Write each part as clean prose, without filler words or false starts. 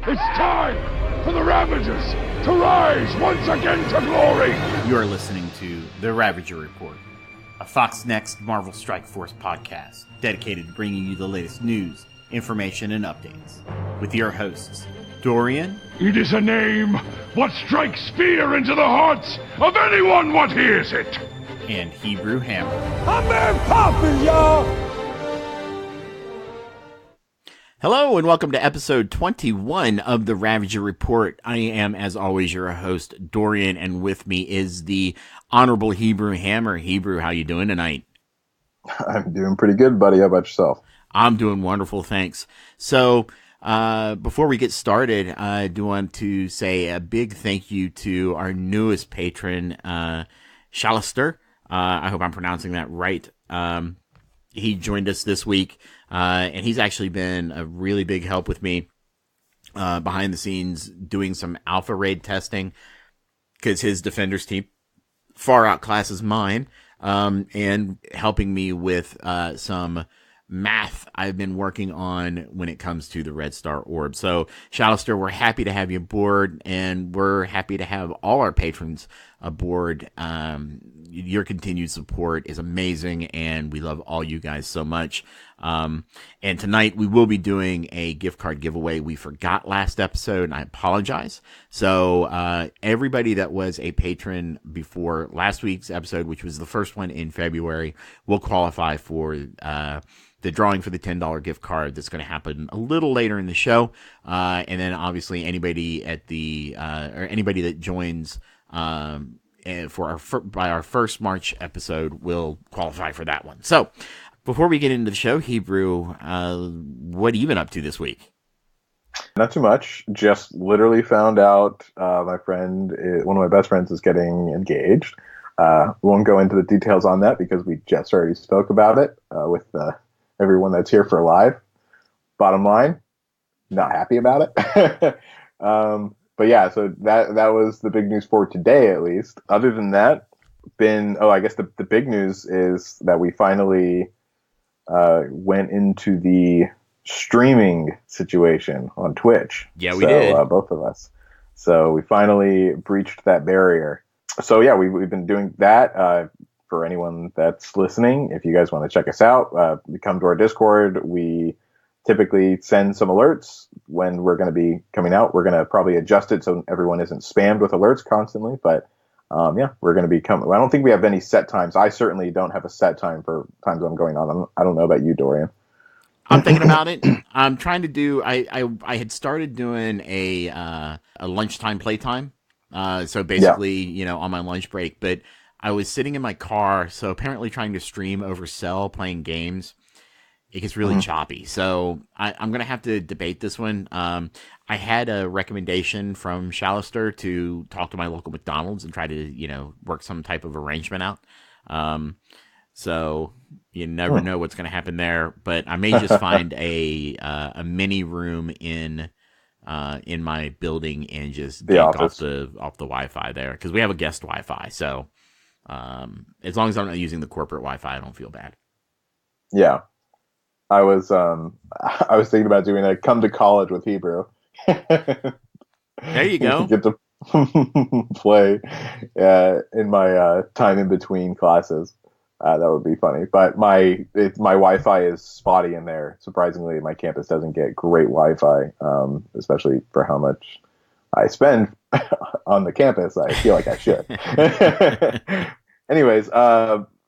It's time for the Ravagers to rise once again to glory! You are listening to The Ravager Report, a Fox Next Marvel Strike Force podcast dedicated to bringing you the latest news, information, and updates. With your hosts, Dorian. It is a name what strikes fear into the hearts of anyone what hears it! And Hebrew Hammer. I'm Mary Poppins, y'all! Hello and welcome to episode 21 of The Ravager Report. I am, as always, your host, Dorian, and with me is the Honorable Hebrew Hammer. Hebrew, how you doing tonight? I'm doing pretty good, buddy. How about yourself? I'm doing wonderful, thanks. So, before we get started, I do want to say a big thank you to our newest patron, Shalister. I hope I'm pronouncing that right. He joined us this week, and he's actually been a really big help with me behind the scenes doing some alpha raid testing because his Defenders team far outclasses mine, and helping me with some math I've been working on when it comes to the Red Star Orb. So, Shalister, we're happy to have you aboard, and we're happy to have all our patrons aboard. Your continued support is amazing, and we love all you guys so much. And tonight we will be doing a gift card giveaway. We forgot last episode, and I apologize. So everybody that was a patron before last week's episode, which was the first one in February, will qualify for the drawing for the $10 gift card that's going to happen a little later in the show. And then obviously anybody at the or anybody that joins for our first March episode will qualify for that one. So before we get into the show, Hebrew, what have you been up to this week? Not too much. Just literally found out my friend, one of my best friends, is getting engaged. We won't go into the details on that because we just already spoke about it with everyone that's here for live. Bottom line, not happy about it. But yeah, so that was the big news for today, at least. Other than that, I guess the big news is that we finally went into the streaming situation on Twitch. Yeah, we did. Both of us. So we finally breached that barrier. So yeah, we've been doing that. For anyone that's listening, if you guys want to check us out, come to our Discord. We typically send some alerts when we're going to be coming out. We're going to probably adjust it so everyone isn't spammed with alerts constantly. But yeah, we're going to be coming. I don't think we have any set times. I certainly don't have a set time for times I'm going on. I don't know about you, Dorian. I'm thinking about it. I'm trying to do. I had started doing a lunchtime playtime. So basically, on my lunch break, but I was sitting in my car, so apparently trying to stream over cell playing games, it gets really choppy. So I'm going to have to debate this one. I had a recommendation from Shalister to talk to my local McDonald's and try to, work some type of arrangement out. So you never know what's going to happen there, but I may just find a mini room in my building and just get off the Wi-Fi there, because we have a guest Wi-Fi. So as long as I'm not using the corporate Wi-Fi, I don't feel bad. Yeah, I was thinking about doing a come to college with Hebrew. There you go. Get to play in my time in between classes. That would be funny. But my Wi-Fi is spotty in there. Surprisingly, my campus doesn't get great Wi-Fi, especially for how much I spend on the campus. I feel like I should. Anyways,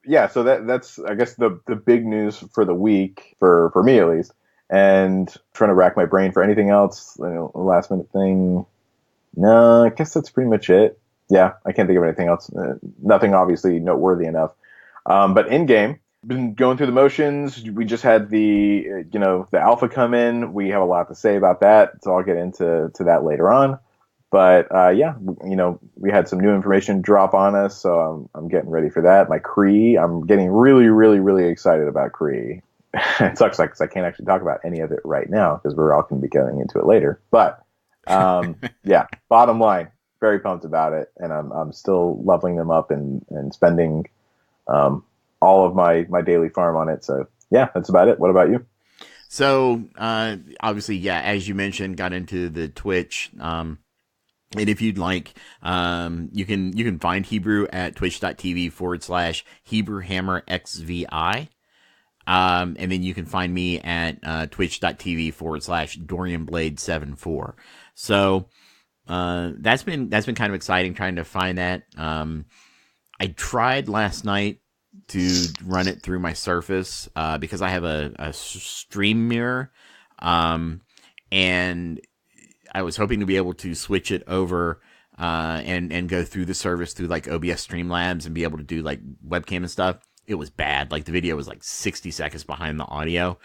yeah, so that's, I guess, the big news for the week, for me at least. And trying to rack my brain for anything else, last minute thing. No, I guess that's pretty much it. Yeah, I can't think of anything else. Nothing obviously noteworthy enough. But in game, been going through the motions. We just had the alpha come in. We have a lot to say about that, so I'll get into that later on. But yeah, we had some new information drop on us, so I'm getting ready for that. My Kree, I'm getting really, really, really excited about Kree. It sucks because I can't actually talk about any of it right now because we're all going to be getting into it later. But yeah, bottom line, very pumped about it, and I'm still leveling them up and spending all of my daily farm on it. So yeah, that's about it. What about you? So, obviously, yeah, as you mentioned, got into the Twitch. And if you'd like, you can find Hebrew at twitch.tv/Hebrew Hammer XVI. And then you can find me at twitch.tv/Dorian Blade 74. So, that's been kind of exciting trying to find that. I tried last night to run it through my Surface, because I have a stream mirror. And I was hoping to be able to switch it over, and go through the service through like OBS Streamlabs and be able to do like webcam and stuff. It was bad. Like the video was like 60 seconds behind the audio.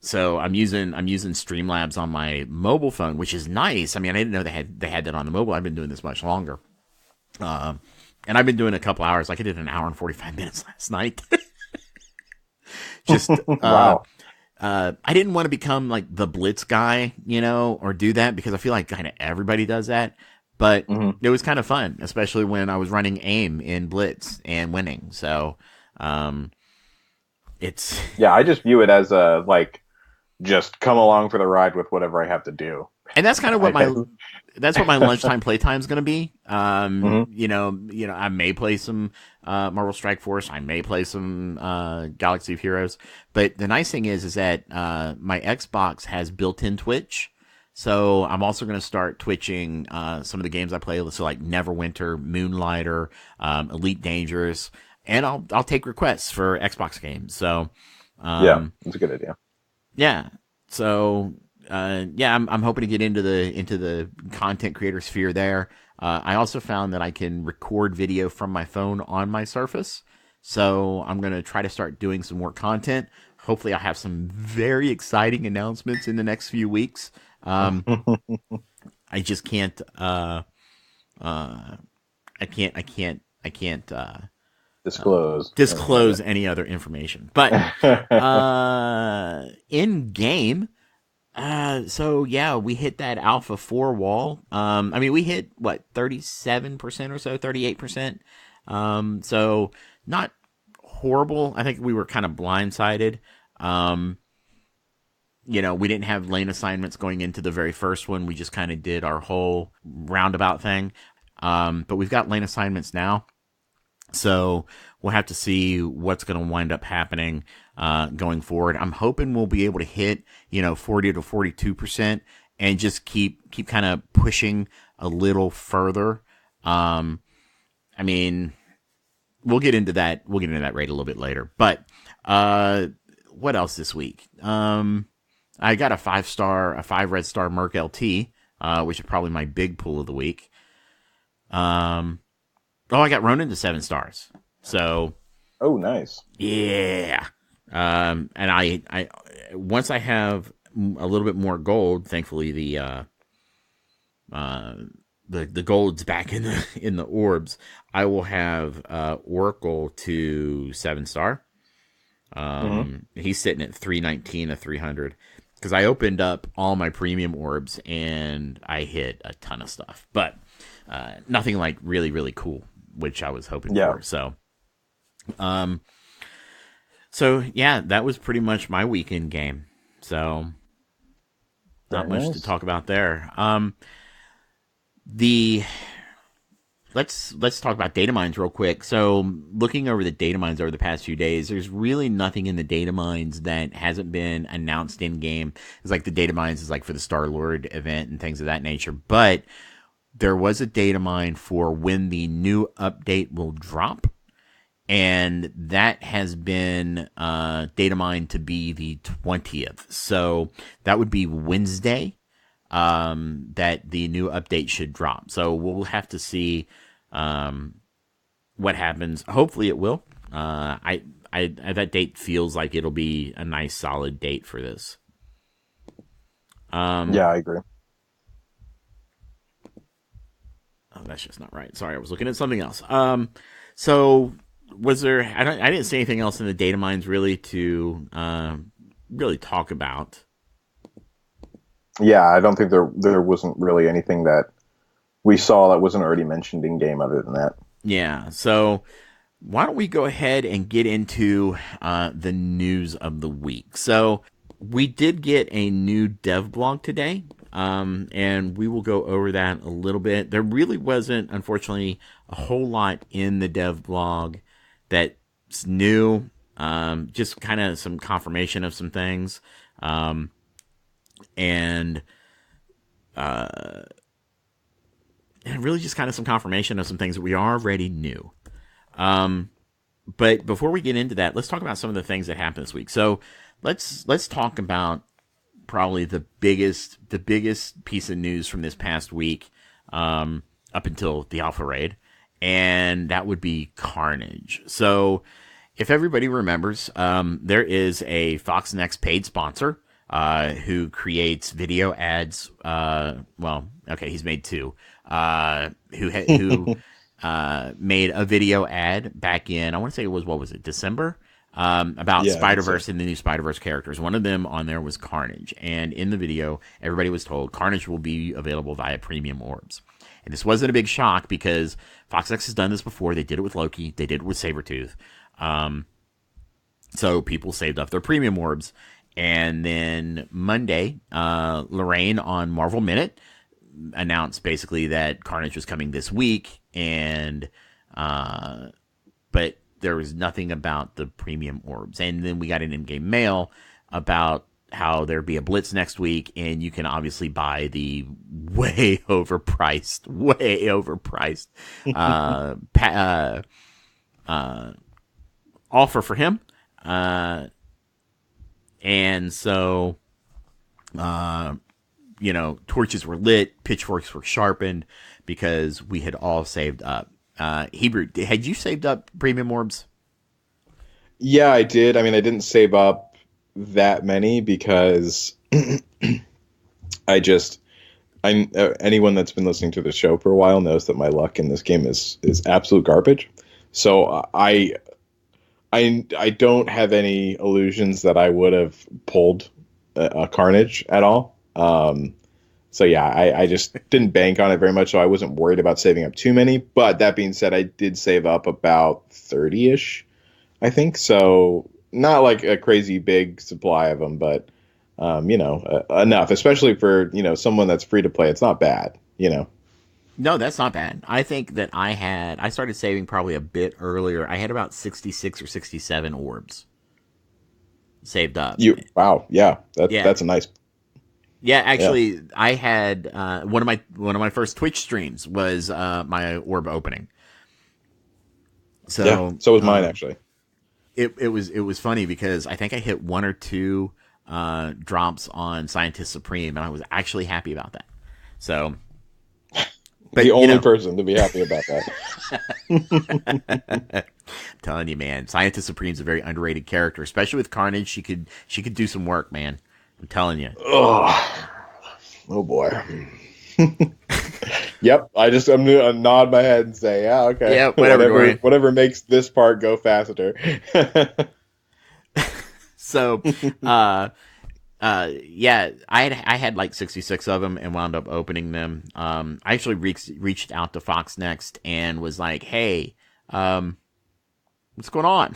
So I'm using Streamlabs on my mobile phone, which is nice. I mean, I didn't know they had that on the mobile. I've been doing this much longer. And I've been doing a couple hours. Like I did an hour and 45 minutes last night. Just, Wow. I didn't want to become like the Blitz guy, or do that because I feel like kind of everybody does that. But it was kind of fun, especially when I was running AIM in Blitz and winning. So, it's Yeah, I just view it as just come along for the ride with whatever I have to do. and that's kind of what that's what my lunchtime playtime is going to be. I may play some Marvel Strike Force. I may play some Galaxy of Heroes. But the nice thing is that my Xbox has built-in Twitch. So I'm also going to start twitching some of the games I play, so like Neverwinter, Moonlighter, Elite Dangerous, and I'll take requests for Xbox games. So yeah, it's a good idea. Yeah. So I'm hoping to get into the content creator sphere there. I also found that I can record video from my phone on my Surface. So I'm going to try to start doing some more content. Hopefully I'll have some very exciting announcements in the next few weeks. I just can't, I can't disclose any other information, but, in game. So yeah, we hit that Alpha 4 wall. I mean, we hit what, 37% or so, 38%. So not horrible. I think we were kind of blindsided. We didn't have lane assignments going into the very first one. We just kind of did our whole roundabout thing. But we've got lane assignments now. So we'll have to see what's going to wind up happening going forward. I'm hoping we'll be able to hit, 40 to 42% and just keep kind of pushing a little further. I mean, we'll get into that. We'll get into that rate a little bit later. But what else this week? I got a 5 red star Merc LT, which is probably my big pull of the week. I got Ronin to 7 stars. So. Oh, nice. Yeah. And I once I have a little bit more gold, thankfully the gold's back in the orbs. I will have Oracle to 7 star. He's sitting at 319 of 300 because I opened up all my premium orbs and I hit a ton of stuff, but nothing like really, really cool, which I was hoping for. So yeah, that was pretty much my weekend game. So not much to talk about there. Let's talk about data mines real quick. So looking over the data mines over the past few days, there's really nothing in the data mines that hasn't been announced in game. It's like the data mines is like for the Star-Lord event and things of that nature. But there was a data mine for when the new update will drop. And that has been data mined to be the 20th. So that would be Wednesday that the new update should drop. So we'll have to see what happens. Hopefully it will. That date feels like it'll be a nice solid date for this. Yeah, I agree. Oh, that's just not right. Sorry, I was looking at something else. So was there? I didn't see anything else in the data mines really to really talk about. Yeah, I don't think there wasn't really anything that we saw that wasn't already mentioned in game other than that. Yeah. So why don't we go ahead and get into the news of the week? So we did get a new dev blog today, and we will go over that a little bit. There really wasn't, unfortunately, a whole lot in the dev blog that's new. Just kind of some confirmation of some things, and really just kind of some confirmation of some things that we already knew. But before we get into that, let's talk about some of the things that happened this week. So let's talk about probably the biggest piece of news from this past week, up until the Alpha Raid, and that would be Carnage. So if everybody remembers, there is a Fox Next paid sponsor who creates video ads. He's made two. Who made a video ad back in, I want to say it was, what was it, December? About Spider-Verse and the new Spider-Verse characters. One of them on there was Carnage. And in the video, everybody was told Carnage will be available via premium orbs. And this wasn't a big shock because Fox X has done this before. They did it with Loki. They did it with Sabretooth. So people saved up their premium orbs. And then Monday, Lorraine on Marvel Minute announced basically that Carnage was coming this week, and but there was nothing about the premium orbs. And then we got an in-game mail about how there'd be a Blitz next week, and you can obviously buy the way overpriced offer for him. And so, torches were lit, pitchforks were sharpened, because we had all saved up. Hebrew, had you saved up premium orbs? Yeah, I did. I mean, I didn't save up that many because anyone that's been listening to the show for a while knows that my luck in this game is absolute garbage. So I don't have any illusions that I would have pulled a Carnage at all. So yeah, I just didn't bank on it very much, so I wasn't worried about saving up too many. But that being said, I did save up about 30-ish, I think. So not like a crazy big supply of them, but enough, especially for someone that's free to play. It's not bad, No, that's not bad. I think that I started saving probably a bit earlier. I had about 66 or 67 orbs saved up. Wow, yeah, that's a nice. Yeah, actually, yeah. I had one of my first Twitch streams was my orb opening. So yeah, so was mine actually. It was funny because I think I hit one or two drops on Scientist Supreme, and I was actually happy about that. So. But, the only person to be happy about that. I'm telling you, man, Scientist Supreme's a very underrated character, especially with Carnage. She could do some work, man. I'm telling you. Oh boy. Yep. I'm gonna nod my head and say, yeah, okay. Yeah, whatever makes this part go faster. So, yeah, I had like 66 of them and wound up opening them. I actually reached out to Fox Next and was like, hey, what's going on?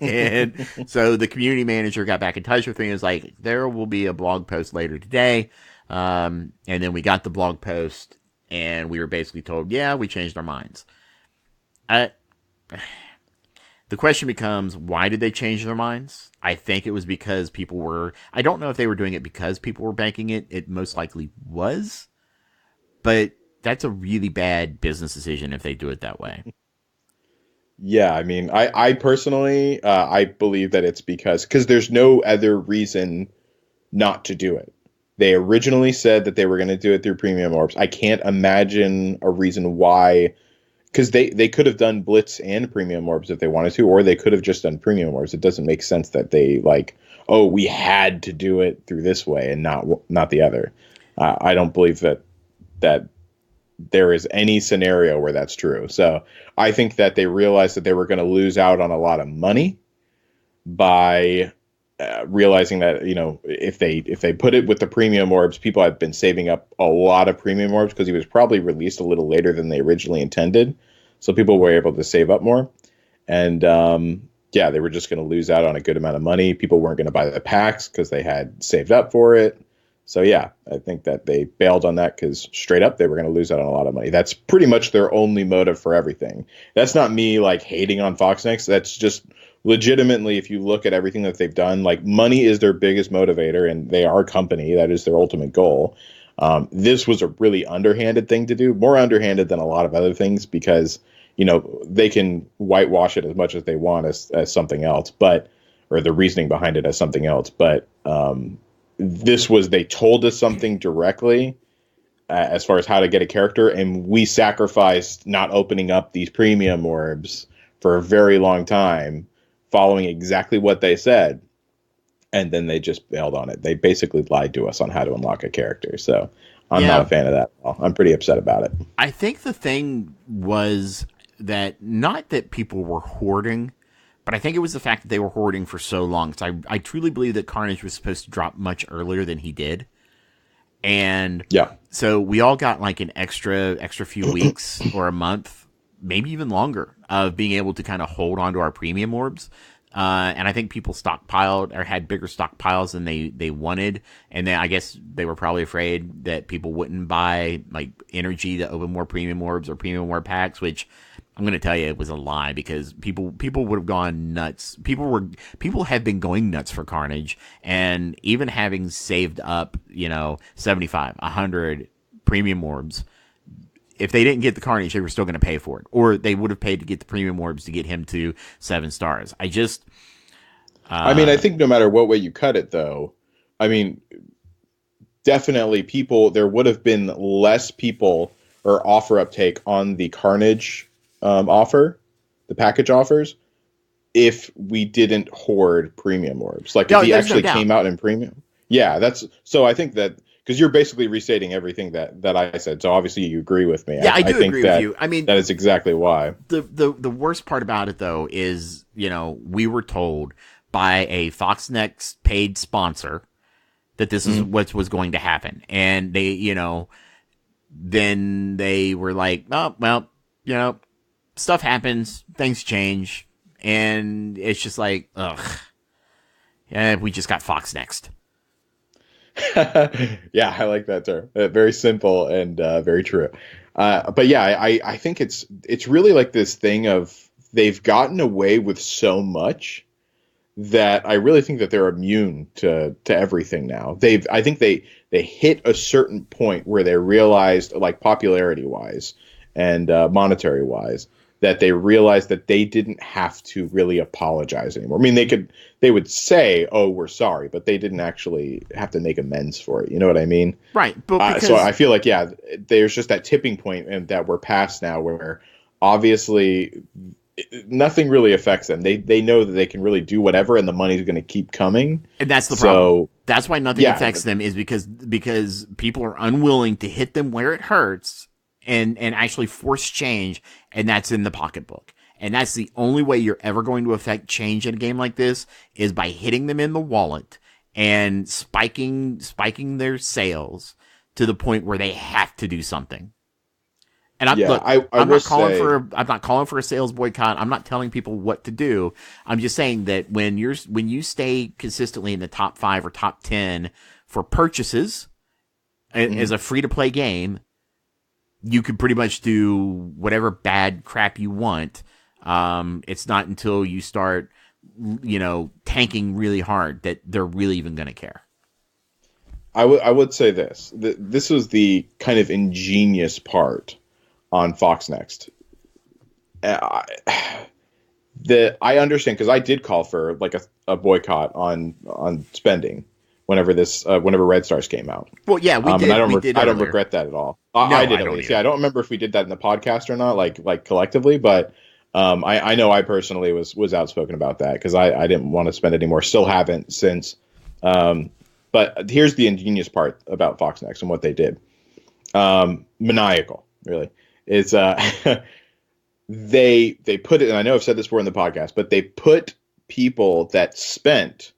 And so the community manager got back in touch with me and was like, there will be a blog post later today. And then we got the blog post and we were basically told, yeah, we changed our minds. The question becomes, why did they change their minds? I think it was because I don't know if they were doing it because people were banking it. It most likely was. But that's a really bad business decision if they do it that way. Yeah, I mean, I personally, I believe that it's because there's no other reason not to do it. They originally said that they were going to do it through premium orbs. I can't imagine a reason why, because they could have done Blitz and premium orbs if they wanted to, or they could have just done premium orbs. It doesn't make sense that they we had to do it through this way and not the other. I don't believe that there is any scenario where that's true. So I think that they realized that they were going to lose out on a lot of money by realizing that, if they put it with the premium orbs, people have been saving up a lot of premium orbs because he was probably released a little later than they originally intended. So people were able to save up more. And yeah, they were just going to lose out on a good amount of money. People weren't going to buy the packs because they had saved up for it. So yeah, I think that they bailed on that because straight up they were going to lose out on a lot of money. That's pretty much their only motive for everything. That's not me like hating on Fox Next. That's just legitimately, if you look at everything that they've done, like money is their biggest motivator, and they are a company. That is their ultimate goal. This was a really underhanded thing to do, more underhanded than a lot of other things, because they can whitewash it as much as they want as something else, or the reasoning behind it as something else. But this was, they told us something directly as far as how to get a character, and we sacrificed not opening up these premium orbs for a very long time, following exactly what they said, and then they just bailed on it. They basically lied to us on how to unlock a character, so I'm not a fan of that at all. I'm pretty upset about it. I think the thing was that, not that people were hoarding, but I think it was the fact that they were hoarding for so long. So I truly believe that Carnage was supposed to drop much earlier than he did. And yeah, so we all got like an extra few weeks or a month, maybe even longer, of being able to kind of hold on to our premium orbs. And I think people stockpiled or had bigger stockpiles than they wanted. And then I guess they were probably afraid that people wouldn't buy like energy to open more premium orbs or premium orb packs, which I'm going to tell you, it was a lie, because people would have gone nuts. People have been going nuts for Carnage, and even having saved up, 75, 100 premium orbs, if they didn't get the Carnage, they were still going to pay for it, or they would have paid to get the premium orbs to get him to 7 stars. I think no matter what way you cut it, though, definitely there would have been less people or offer uptake on the Carnage offer, the package offers, if we didn't hoard premium orbs. Like if he actually came out in premium. Yeah, so I think that, because you're basically restating everything that I said, so obviously you agree with me. Yeah, I do agree with you. That is exactly why. The worst part about it, though, is, we were told by a Fox Next paid sponsor that this is what was going to happen. And they, then they were like, oh, well, stuff happens, things change, and it's just like, ugh. Yeah, we just got Fox Next. Yeah, I like that term. Very simple and very true. But yeah, I think it's really like this thing of, they've gotten away with so much that I really think that they're immune to everything now. I think they hit a certain point where they realized, like popularity wise and monetary wise, that they realized that they didn't have to really apologize anymore. I mean, they would say, "Oh, we're sorry," but they didn't actually have to make amends for it. You know what I mean? Right. But so I feel like, yeah, there's just that tipping point, and that we're past now, where obviously nothing really affects them. They know that they can really do whatever, and the money's going to keep coming. And that's the problem. That's why nothing affects them, is because people are unwilling to hit them where it hurts and actually force change, and that's in the pocketbook. And that's the only way you're ever going to affect change in a game like this, is by hitting them in the wallet and spiking their sales to the point where they have to do something. And I'm not calling for a sales boycott. I'm not telling people what to do. I'm just saying that when you stay consistently in the top 5 or top 10 for purchases as a free to play game, you can pretty much do whatever bad crap you want. It's not until you start, tanking really hard that they're really even going to care. I would say this. This was the kind of ingenious part on Fox Next. I understand, because I did call for like a boycott on spending whenever Red Stars came out. Well, yeah, we did. And I don't regret that at all. I did at least. Yeah, I don't remember if we did that in the podcast or not, like collectively, but I know I personally was outspoken about that, because I didn't want to spend any more. Still haven't since. But here's the ingenious part about Fox Next and what they did. Maniacal, really. It's they put it, and I know I've said this before in the podcast, but they put people that spent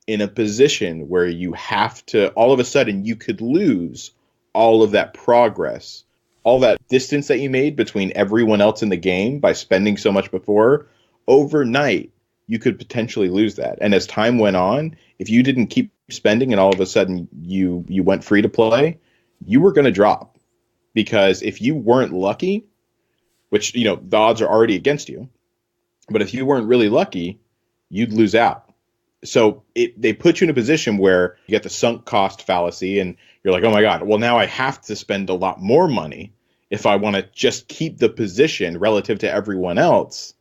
in a position where you have to, all of a sudden you could lose all of that progress, all that distance that you made between everyone else in the game by spending so much before, overnight, you could potentially lose that. And as time went on, if you didn't keep spending and all of a sudden you went free to play, you were going to drop. Because if you weren't lucky, which, the odds are already against you, but if you weren't really lucky, you'd lose out. So they put you in a position where you get the sunk cost fallacy and you're like, oh my God, well, now I have to spend a lot more money if I want to just keep the position relative to everyone else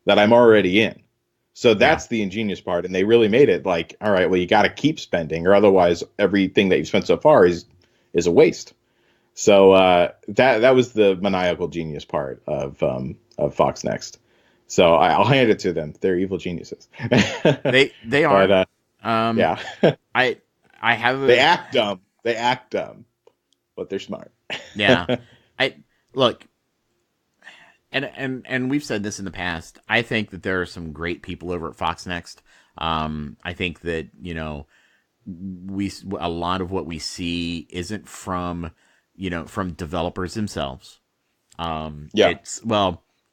that I'm already in. So that's the ingenious part. And they really made it like, all right, well, you got to keep spending or otherwise everything that you've spent so far is a waste. So that was the maniacal genius part of Fox Next. So I'll hand it to them. They're evil geniuses. They are. But, yeah. I have. They act dumb, but they're smart. Yeah. Look. And we've said this in the past. I think that there are some great people over at Fox Next. I think that a lot of what we see isn't from developers themselves.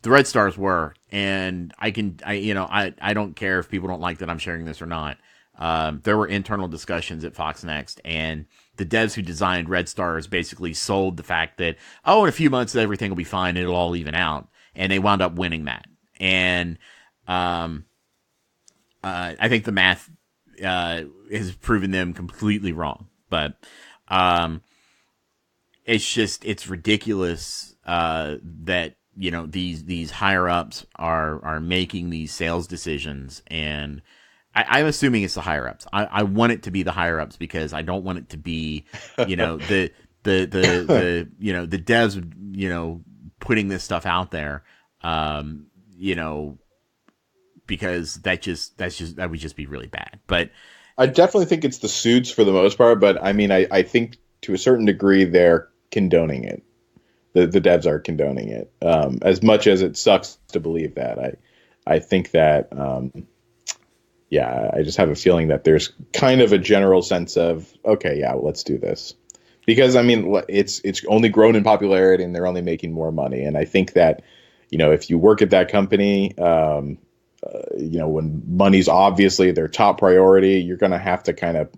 The Red Stars were, and I don't care if people don't like that I'm sharing this or not. There were internal discussions at Fox Next, and the devs who designed Red Stars basically sold the fact that, in a few months everything will be fine, it'll all even out, and they wound up winning that. And I think the math has proven them completely wrong, but it's ridiculous that these higher ups are making these sales decisions, and I'm assuming it's the higher ups. I want it to be the higher ups because I don't want it to be the devs putting this stuff out there, because that would just be really bad. But I definitely think it's the suits for the most part. But I mean, I think to a certain degree they're condoning it. The devs are condoning it. As much as it sucks to believe that, I think that, I just have a feeling that there's kind of a general sense of, okay, yeah, let's do this. Because, I mean, it's only grown in popularity and they're only making more money. And I think that, if you work at that company, when money's obviously their top priority, you're going to have to kind of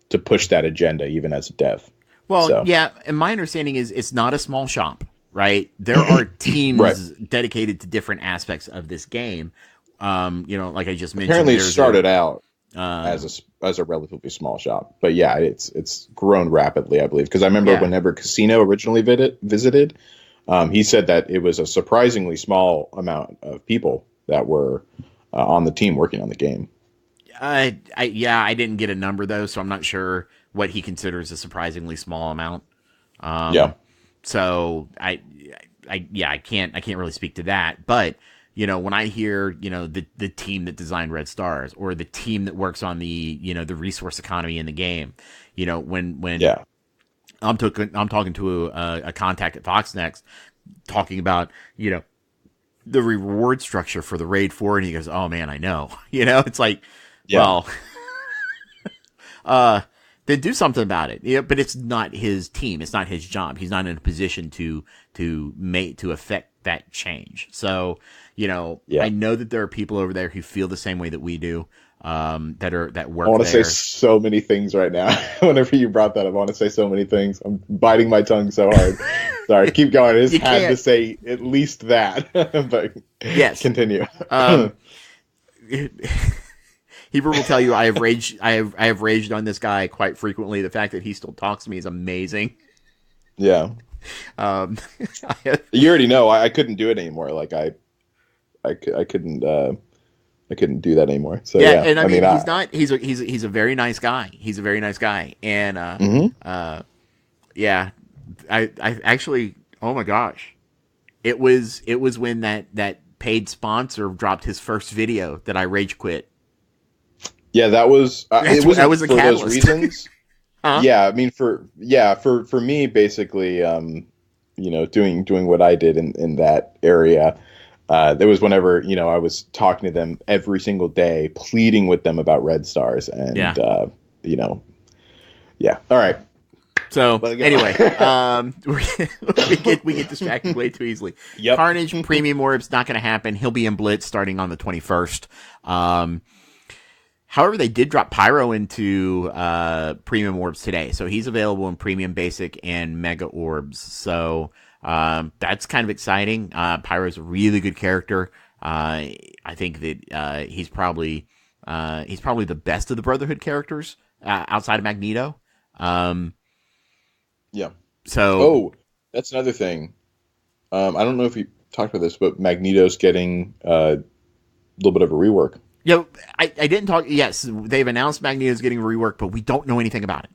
to push that agenda, even as a dev. Well, yeah, and my understanding is it's not a small shop, right? There are teams dedicated to different aspects of this game. Like I just mentioned, apparently it started out as a relatively small shop, but yeah, it's grown rapidly, I believe. Because I remember whenever Casino originally visited, he said that it was a surprisingly small amount of people that were on the team working on the game. I didn't get a number though, so I'm not sure what he considers a surprisingly small amount. So I can't really speak to that. But when I hear the team that designed Red Stars or the team that works on the the resource economy in the game, when I'm talking to a contact at Fox Next talking about the reward structure for the Raid 4, and he goes, "Oh man, I know." It's like, well. Then do something about it. Yeah, but it's not his team. It's not his job. He's not in a position to affect that change. So, I know that there are people over there who feel the same way that we do. That work there. I want to say so many things right now. Whenever you brought that up, I want to say so many things. I'm biting my tongue so hard. Sorry, keep going. I just had to say at least that. But yes, continue. Heber will tell you I have raged on this guy quite frequently. The fact that he still talks to me is amazing. Yeah. You already know I couldn't do it anymore. Like I couldn't do that anymore. So and I mean he's a very nice guy. He's a very nice guy. And I actually, oh my gosh. It was when that paid sponsor dropped his first video that I rage quit. Yeah, that was it was a for catalyst. those reasons. Huh? Yeah, I mean for me basically doing what I did in that area. There was whenever I was talking to them every single day, pleading with them about Red Stars, and all right. So But go- anyway, we get distracted way too easily. Yep. Carnage Premium Orb's not going to happen. He'll be in Blitz starting on the 21st. However, they did drop Pyro into Premium Orbs today, so he's available in Premium Basic and Mega Orbs. So that's kind of exciting. Pyro's a really good character. I think that he's probably the best of the Brotherhood characters outside of Magneto. Yeah. So, Oh, that's another thing. I don't know if you talked about this, but Magneto's getting a little bit of a rework. yeah, I didn't talk. Yes, they've announced Magneto's getting a rework, but we don't know anything about it.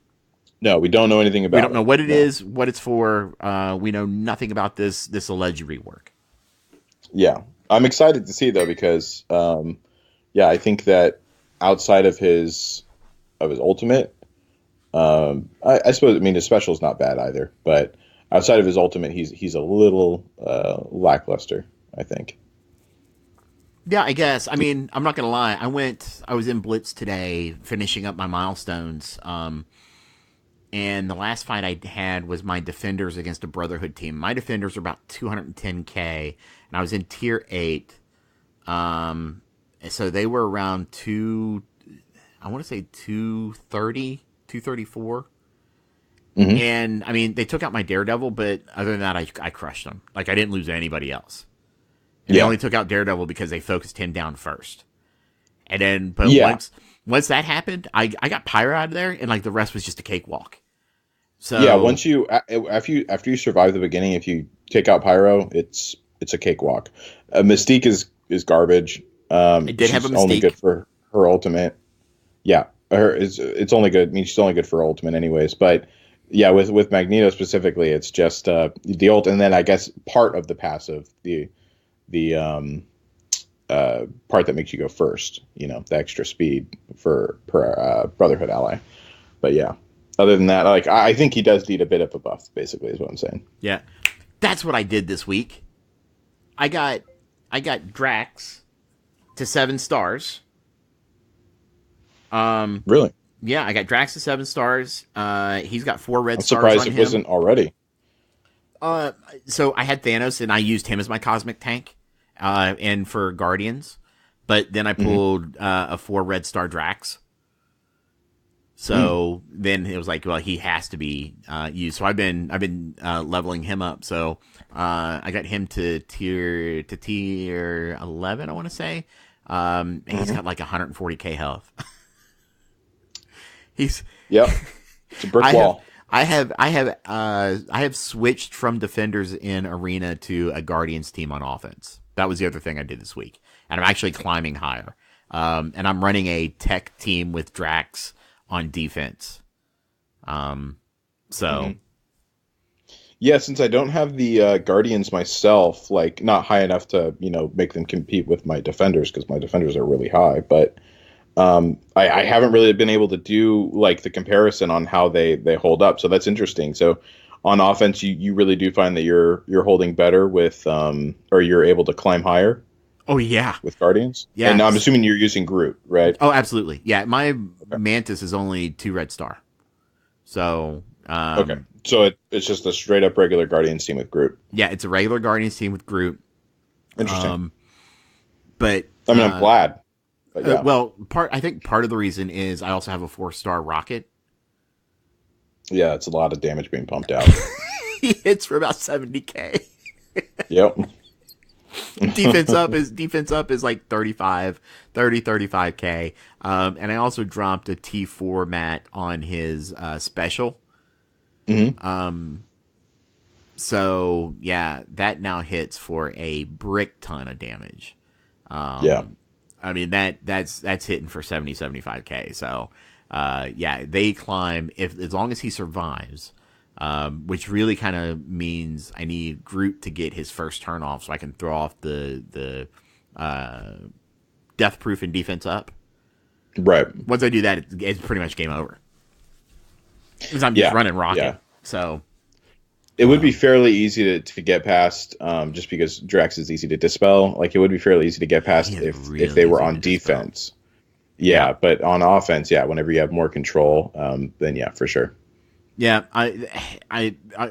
No, we don't know anything about it. We don't know what it is, what it's for. We know nothing about this alleged rework. Yeah. I'm excited to see, though, because, I think that outside of his ultimate, I suppose, I mean, his special is not bad either, but outside of his ultimate, he's a little lackluster, I think. Yeah, I guess. I mean, I'm not gonna lie. I was in Blitz today, finishing up my milestones. And the last fight I had was my Defenders against a Brotherhood team. My Defenders are about 210k, and I was in tier 8. So they were around I want to say 230, 234. Mm-hmm. And I mean, they took out my Daredevil, but other than that, I crushed them. Like, I didn't lose to anybody else. And they only took out Daredevil because they focused him down first. And then, but once that happened, I got Pyro out of there, and like the rest was just a cakewalk. So yeah, once you after you survive the beginning, if you take out Pyro, it's a cakewalk. Mystique is garbage. It did have a She's only Mystique. good for her ultimate. Yeah, it's only good. I mean, she's only good for her ultimate, anyways. But yeah, with Magneto specifically, it's just the ult, and then I guess part of the passive, the part that makes you go first. You know, the extra speed per Brotherhood ally. But yeah, other than that, like I think he does need a bit of a buff. Basically, is what I'm saying. yeah, that's what I did this week. I got Drax to 7 stars. Really? Yeah, I got Drax to 7 stars. He's got 4 red I'm stars surprised on it him. wasn't already. So I had Thanos, and I used him as my cosmic tank, and for Guardians. But then I pulled a 4 red star Drax. So then it was like, well, he has to be used. So I've been leveling him up. So I got him to tier 11, I want to say. And he's got like 140k health. Yep. It's a brick wall. I have switched from Defenders in Arena to a Guardians team on offense. That was the other thing I did this week. And I'm actually climbing higher. And I'm running a tech team with Drax on defense. Yeah, since I don't have the Guardians myself, like not high enough to, make them compete with my Defenders, because my Defenders are really high, but I haven't really been able to do like the comparison on how they hold up. So that's interesting. So on offense, you really do find that you're holding better with or you're able to climb higher. Oh yeah, with Guardians. Yeah, and I'm assuming you're using Groot, right? Oh, absolutely. Yeah, my Mantis is only 2 red star. So okay, so it's just a straight up regular Guardians team with Groot. Yeah, it's a regular Guardians team with Groot. Interesting. But I mean, I'm glad. But yeah. Well, I think part of the reason is I also have a 4-star rocket. Yeah, it's a lot of damage being pumped out. He hits for about 70k. Yep. defense up is like 35k. And I also dropped a T4 mat on his special. Mm-hmm. So yeah, that now hits for a brick ton of damage. Yeah. I mean that's hitting for 75k. So yeah, they climb as long as he survives. Which really kind of means I need Groot to get his first turn off so I can throw off the death proof and defense up. Right. Once I do that, it's pretty much game over. Because I'm just running rocket. Yeah. So it would be fairly easy to get past, just because Drax is easy to dispel. Like it would be fairly easy to get past if they were on defense. Yeah, but on offense, whenever you have more control, then yeah, for sure. Yeah,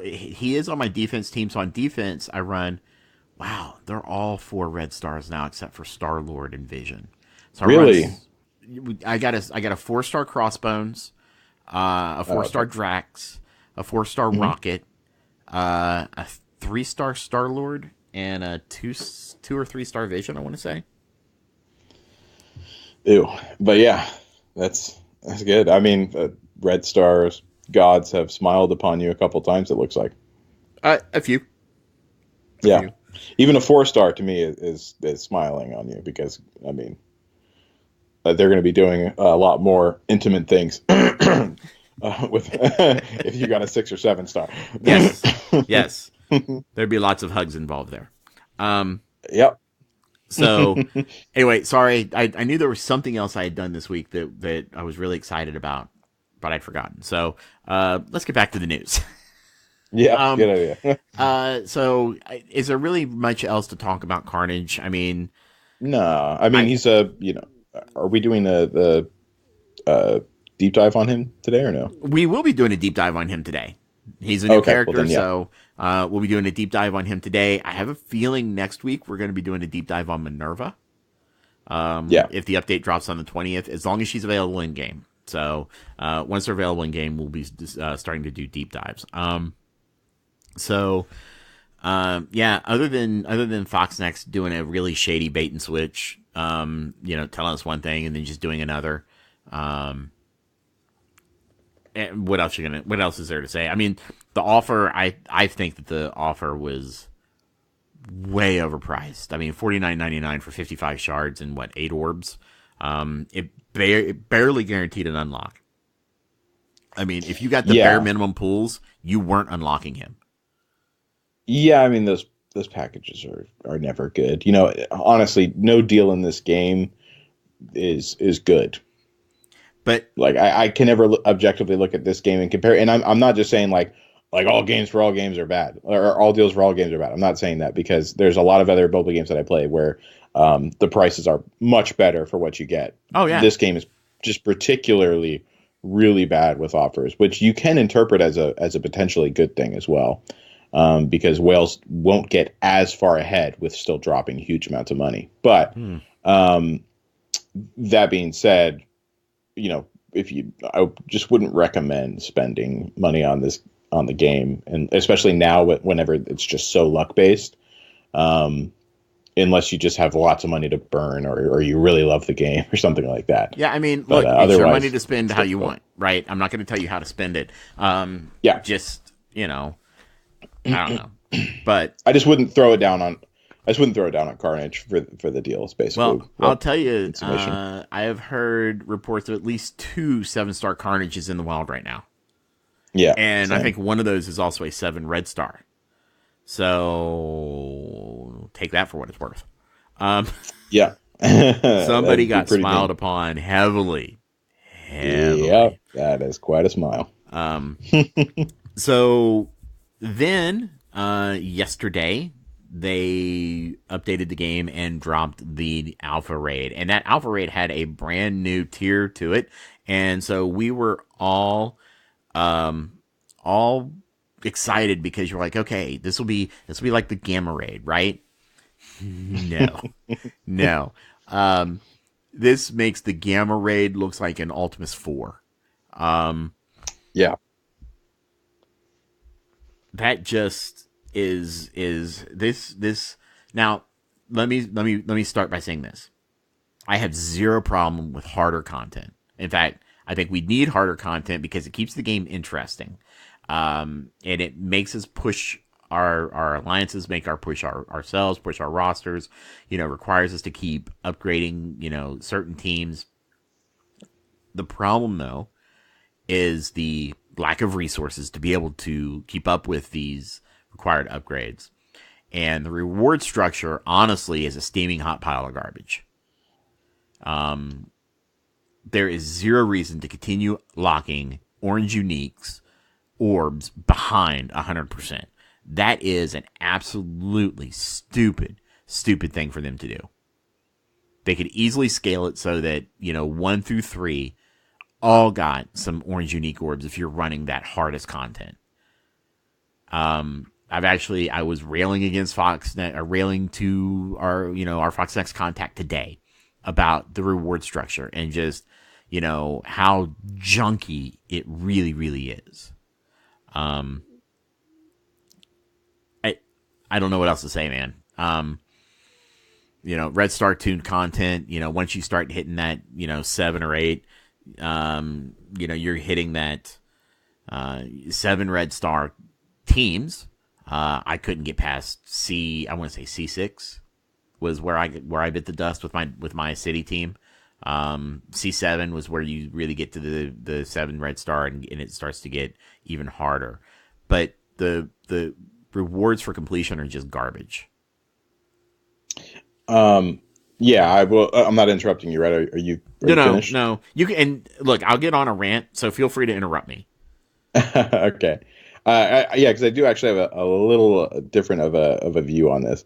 he is on my defense team. So on defense, I run. Wow, they're all 4 red stars now, except for Star-Lord and Vision. So Really? I got a 4-star Crossbones, a 4-star Okay. Drax, a 4-star Mhm. Rocket, a 3-star Star-Lord, and a 2 or 3-star Vision. I want to say. Ew. But yeah, that's good. I mean, Red Stars gods have smiled upon you a couple times. It looks like. A few. A Yeah. few. Even a 4-star to me is smiling on you because I mean they're going to be doing a lot more intimate things with if you got a 6 or 7-star. Yes. Yes. There'd be lots of hugs involved there. Yep. So anyway, sorry. I knew there was something else I had done this week that I was really excited about, but I'd forgotten. So let's get back to the news. Yeah. Good idea. So is there really much else to talk about Carnage? I mean, No, I mean he's a Are we doing the deep dive on him today or no? we will be doing a deep dive on him today. He's a new Okay, well character, then, yeah. so we'll be doing a deep dive on him today. I have a feeling next week we're going to be doing a deep dive on Minn-Erva. Yeah. If the update drops on the 20th, as long as she's available in game. So once they're available in game, we'll be starting to do deep dives. Yeah, other than Fox Next doing a really shady bait and switch, telling us one thing and then just doing another. And what else is there to say? I mean, the offer, I think that the offer was way overpriced. I mean, $49.99 for 55 shards and 8 orbs. It barely guaranteed an unlock. I mean, if you got the bare minimum pools, you weren't unlocking him. Yeah, I mean those packages are never good. Honestly, no deal in this game is good. But Like I can never objectively look at this game and compare. And I'm not just saying like all games for all games are bad or all deals for all games are bad. I'm not saying that because there's a lot of other mobile games that I play where the prices are much better for what you get. Oh yeah, This game is just particularly really bad with offers, which you can interpret as a potentially good thing as well. Because whales won't get as far ahead with still dropping huge amounts of money. But that being said, I just wouldn't recommend spending money on the game, and especially now whenever it's just so luck based. Unless you just have lots of money to burn, or you really love the game, or something like that. yeah. I mean, But, look, it's your otherwise, money to spend how you want, right? I'm not going to tell you how to spend it. Yeah. Just I don't know, but I just wouldn't throw it down on. I just wouldn't throw it down on Carnage for the deals. Basically, well, I'll tell you, summation. I have heard reports of at least 2 7-star Carnages in the wild right now. Yeah, And I same. think one of those is also a 7 red star. So take that for what it's worth. Yeah, Somebody That'd be got pretty smiled neat. upon heavily. Yeah, that is quite a smile. So then yesterday they updated the game and dropped the alpha raid, and that alpha raid had a brand new tier to it, and so we were all excited because you're like, okay, this will be like the gamma raid, right? No. No. This makes the gamma raid looks like an Ultimus 4. Yeah, That just is this now let me start by saying this. I have zero problem with harder content. In fact, I think we need harder content because it keeps the game interesting. And it makes us push our alliances, make our push ourselves, push our rosters, requires us to keep upgrading, certain teams. The problem though is the lack of resources to be able to keep up with these required upgrades. And the reward structure, honestly, is a steaming hot pile of garbage. There is zero reason to continue locking orange uniques orbs behind 100%. That is an absolutely stupid thing for them to do. They could easily scale it so that, 1 through 3 all got some orange unique orbs if you're running that hardest content. I was railing against Foxnet, or railing to our Fox Next contact today about the reward structure and just, how junky it really, really is. I don't know what else to say, man. Red Star tuned content, once you start hitting that, 7 or 8, you're hitting that 7 Red Star teams. I couldn't get past I want to say C6 was where I bit the dust with my city team. C7 was where you really get to the 7 Red Star, and it starts to get even harder. But the rewards for completion are just garbage. Yeah, I will. I'm not interrupting you, right? Are you finished? No. You can, and look, I'll get on a rant, so feel free to interrupt me. Okay. Yeah, because I do actually have a little different of a view on this.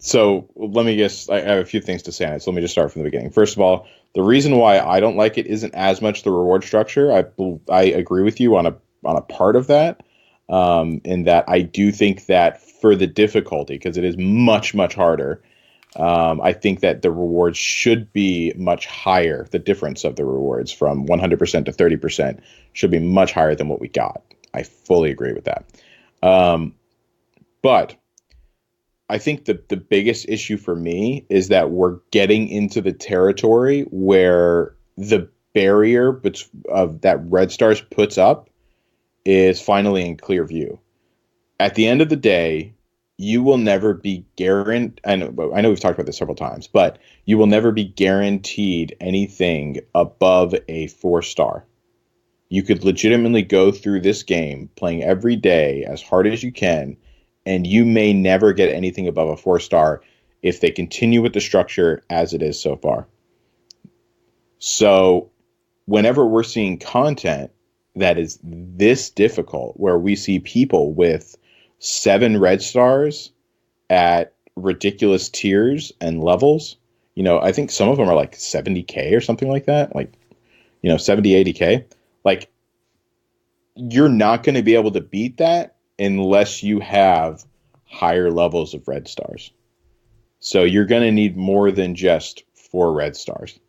So let me guess. I have a few things to say on it. So let me just start from the beginning. First of all, the reason why I don't like it isn't as much the reward structure. I agree with you on a part of that. In that I do think that for the difficulty, because it is much, much harder, I think that the rewards should be much higher. The difference of the rewards from 100% to 30% should be much higher than what we got. I fully agree with that. But I think the biggest issue for me is that we're getting into the territory where the barrier of that Red Stars puts up is finally in clear view. At the end of the day, you will never be guaranteed. I know we've talked about this several times, but you will never be guaranteed anything above a 4-star. You could legitimately go through this game playing every day as hard as you can, and you may never get anything above a 4-star if they continue with the structure as it is so far. So whenever we're seeing content that is this difficult, where we see people with 7 Red Stars at ridiculous tiers and levels, I think some of them are like 70K or something like that, like, 70, 80K. Like, you're not going to be able to beat that unless you have higher levels of Red Stars. So you're going to need more than just 4 Red Stars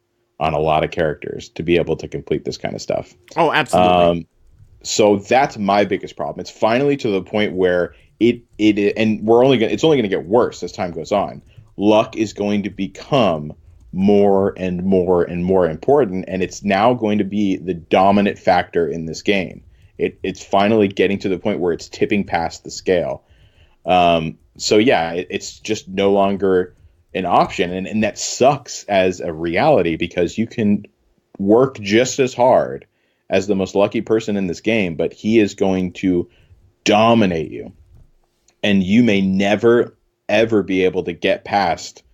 on a lot of characters to be able to complete this kind of stuff. Oh, absolutely. So that's my biggest problem. It's finally to the point where and it's only going to get worse as time goes on. Luck is going to become more and more and more important, and it's now going to be the dominant factor in this game. It's finally getting to the point where it's tipping past the scale. So yeah, it's just no longer an option, and that sucks as a reality, because you can work just as hard as the most lucky person in this game, but he is going to dominate you, and you may never ever be able to get past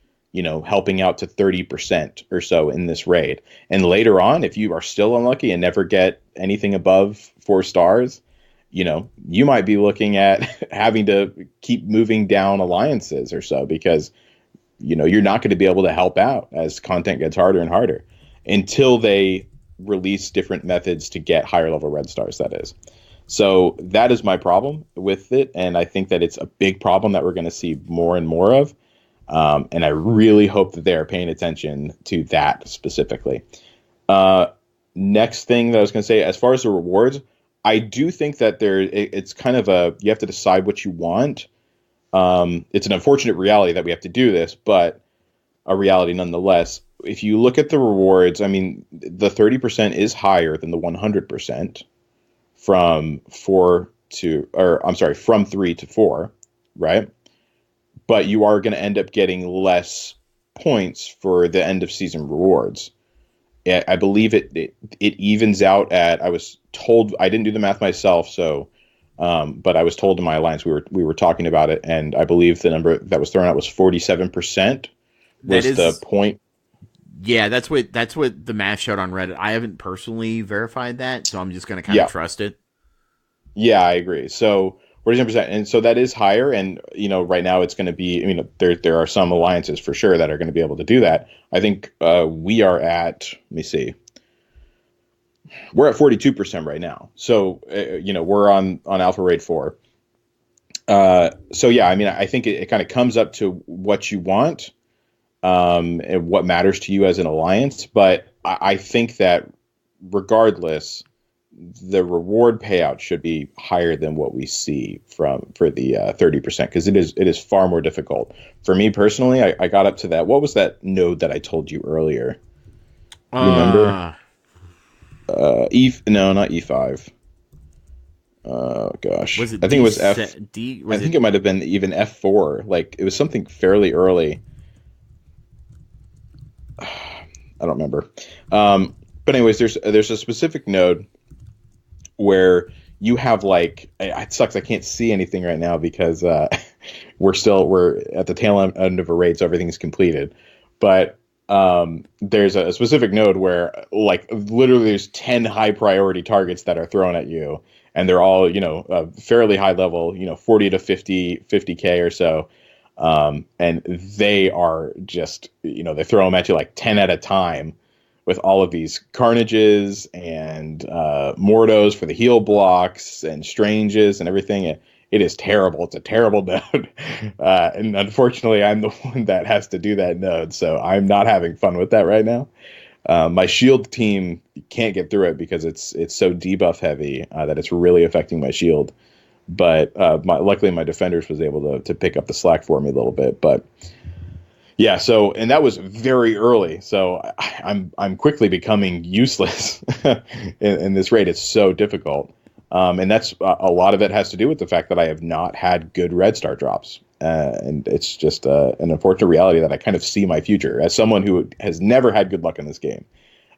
helping out to 30% or so in this raid. And later on, if you are still unlucky and never get anything above 4 stars, you might be looking at having to keep moving down alliances or so, because you're not going to be able to help out as content gets harder and harder until they release different methods to get higher level Red Stars, that is. So that is my problem with it, and I think that it's a big problem that we're going to see more and more of. And I really hope that they are paying attention to that specifically. Next thing that I was going to say, as far as the rewards, I do think that it's kind of you have to decide what you want. It's an unfortunate reality that we have to do this, but a reality nonetheless. If you look at the rewards, I mean, the 30% is higher than the 100% from 3 to 4, right? But you are going to end up getting less points for the end of season rewards. I believe it evens out at, I was told, I didn't do the math myself, so but I was told in my alliance we were talking about it, and I believe the number that was thrown out was 47% was the point. Yeah, that's what the math showed on Reddit. I haven't personally verified that, so I'm just going to kind of trust it. Yeah, I agree. So 47%, and so that is higher. And right now it's going to be. There are some alliances for sure that are going to be able to do that. I think we are at. Let me see. we're at 42% right now. So we're on Alpha Raid 4. So yeah, I mean, I think it kind of comes up to what you want, and what matters to you as an alliance. But I think that regardless, the reward payout should be higher than what we see for the 30%, because it is far more difficult. For me personally, I got up to that. What was that node that I told you earlier? You remember? No, not E5. Oh gosh, Was it I think it was F. D? I think it might have been even F4. Like, it was something fairly early. I don't remember. But anyways, there's a specific node where you have like, it sucks I can't see anything right now because we're at the tail end of a raid, so everything's completed. But there's a specific node where, like, literally there's 10 high priority targets that are thrown at you, and they're all fairly high level, 40 to 50k or so. And they are just, they throw them at you like 10 at a time, with all of these Carnages and Mordos for the heal blocks and Stranges and everything. It is terrible. It's a terrible node. And unfortunately, I'm the one that has to do that node, so I'm not having fun with that right now. My shield team can't get through it because it's so debuff heavy that it's really affecting my shield. But luckily, my defenders was able to pick up the slack for me a little bit. But yeah, so, and that was very early, so I'm quickly becoming useless in this raid. It's so difficult, and that's a lot of it has to do with the fact that I have not had good red star drops, and it's just an unfortunate reality that I kind of see my future as someone who has never had good luck in this game.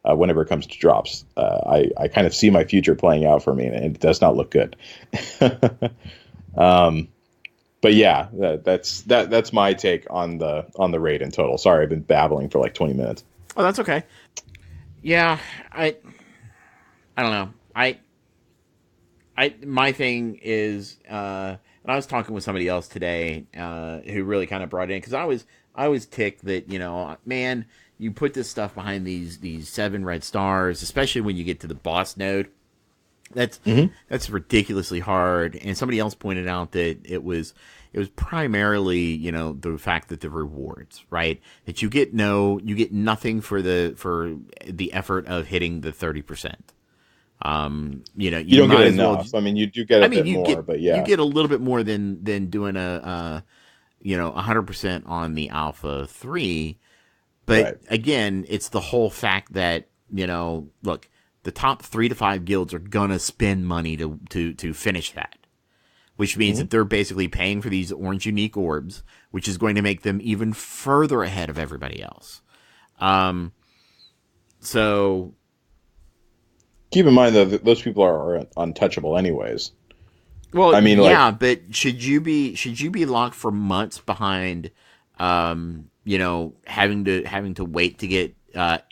Whenever it comes to drops, I kind of see my future playing out for me, and it does not look good. But yeah, that's my take on the raid in total. Sorry, I've been babbling for like 20 minutes. Oh, that's okay. Yeah, I don't know. My thing is, and I was talking with somebody else today who really kind of brought it in, because I was ticked that, man, you put this stuff behind these 7 red stars, especially when you get to the boss node. That's ridiculously hard. And somebody else pointed out that it was primarily, the fact that the rewards, right? That you get nothing for the effort of hitting the 30%. You don't might get as enough. well, I mean, you do get a bit more, but yeah, you get a little bit more than doing a 100% on the Alpha 3. But right. Again, it's the whole fact that, look, the top 3 to 5 guilds are gonna spend money to finish that, which means that they're basically paying for these orange unique orbs, which is going to make them even further ahead of everybody else. So keep in mind though that those people are untouchable anyways. well, I mean, yeah, but should you be locked for months behind, having to wait to get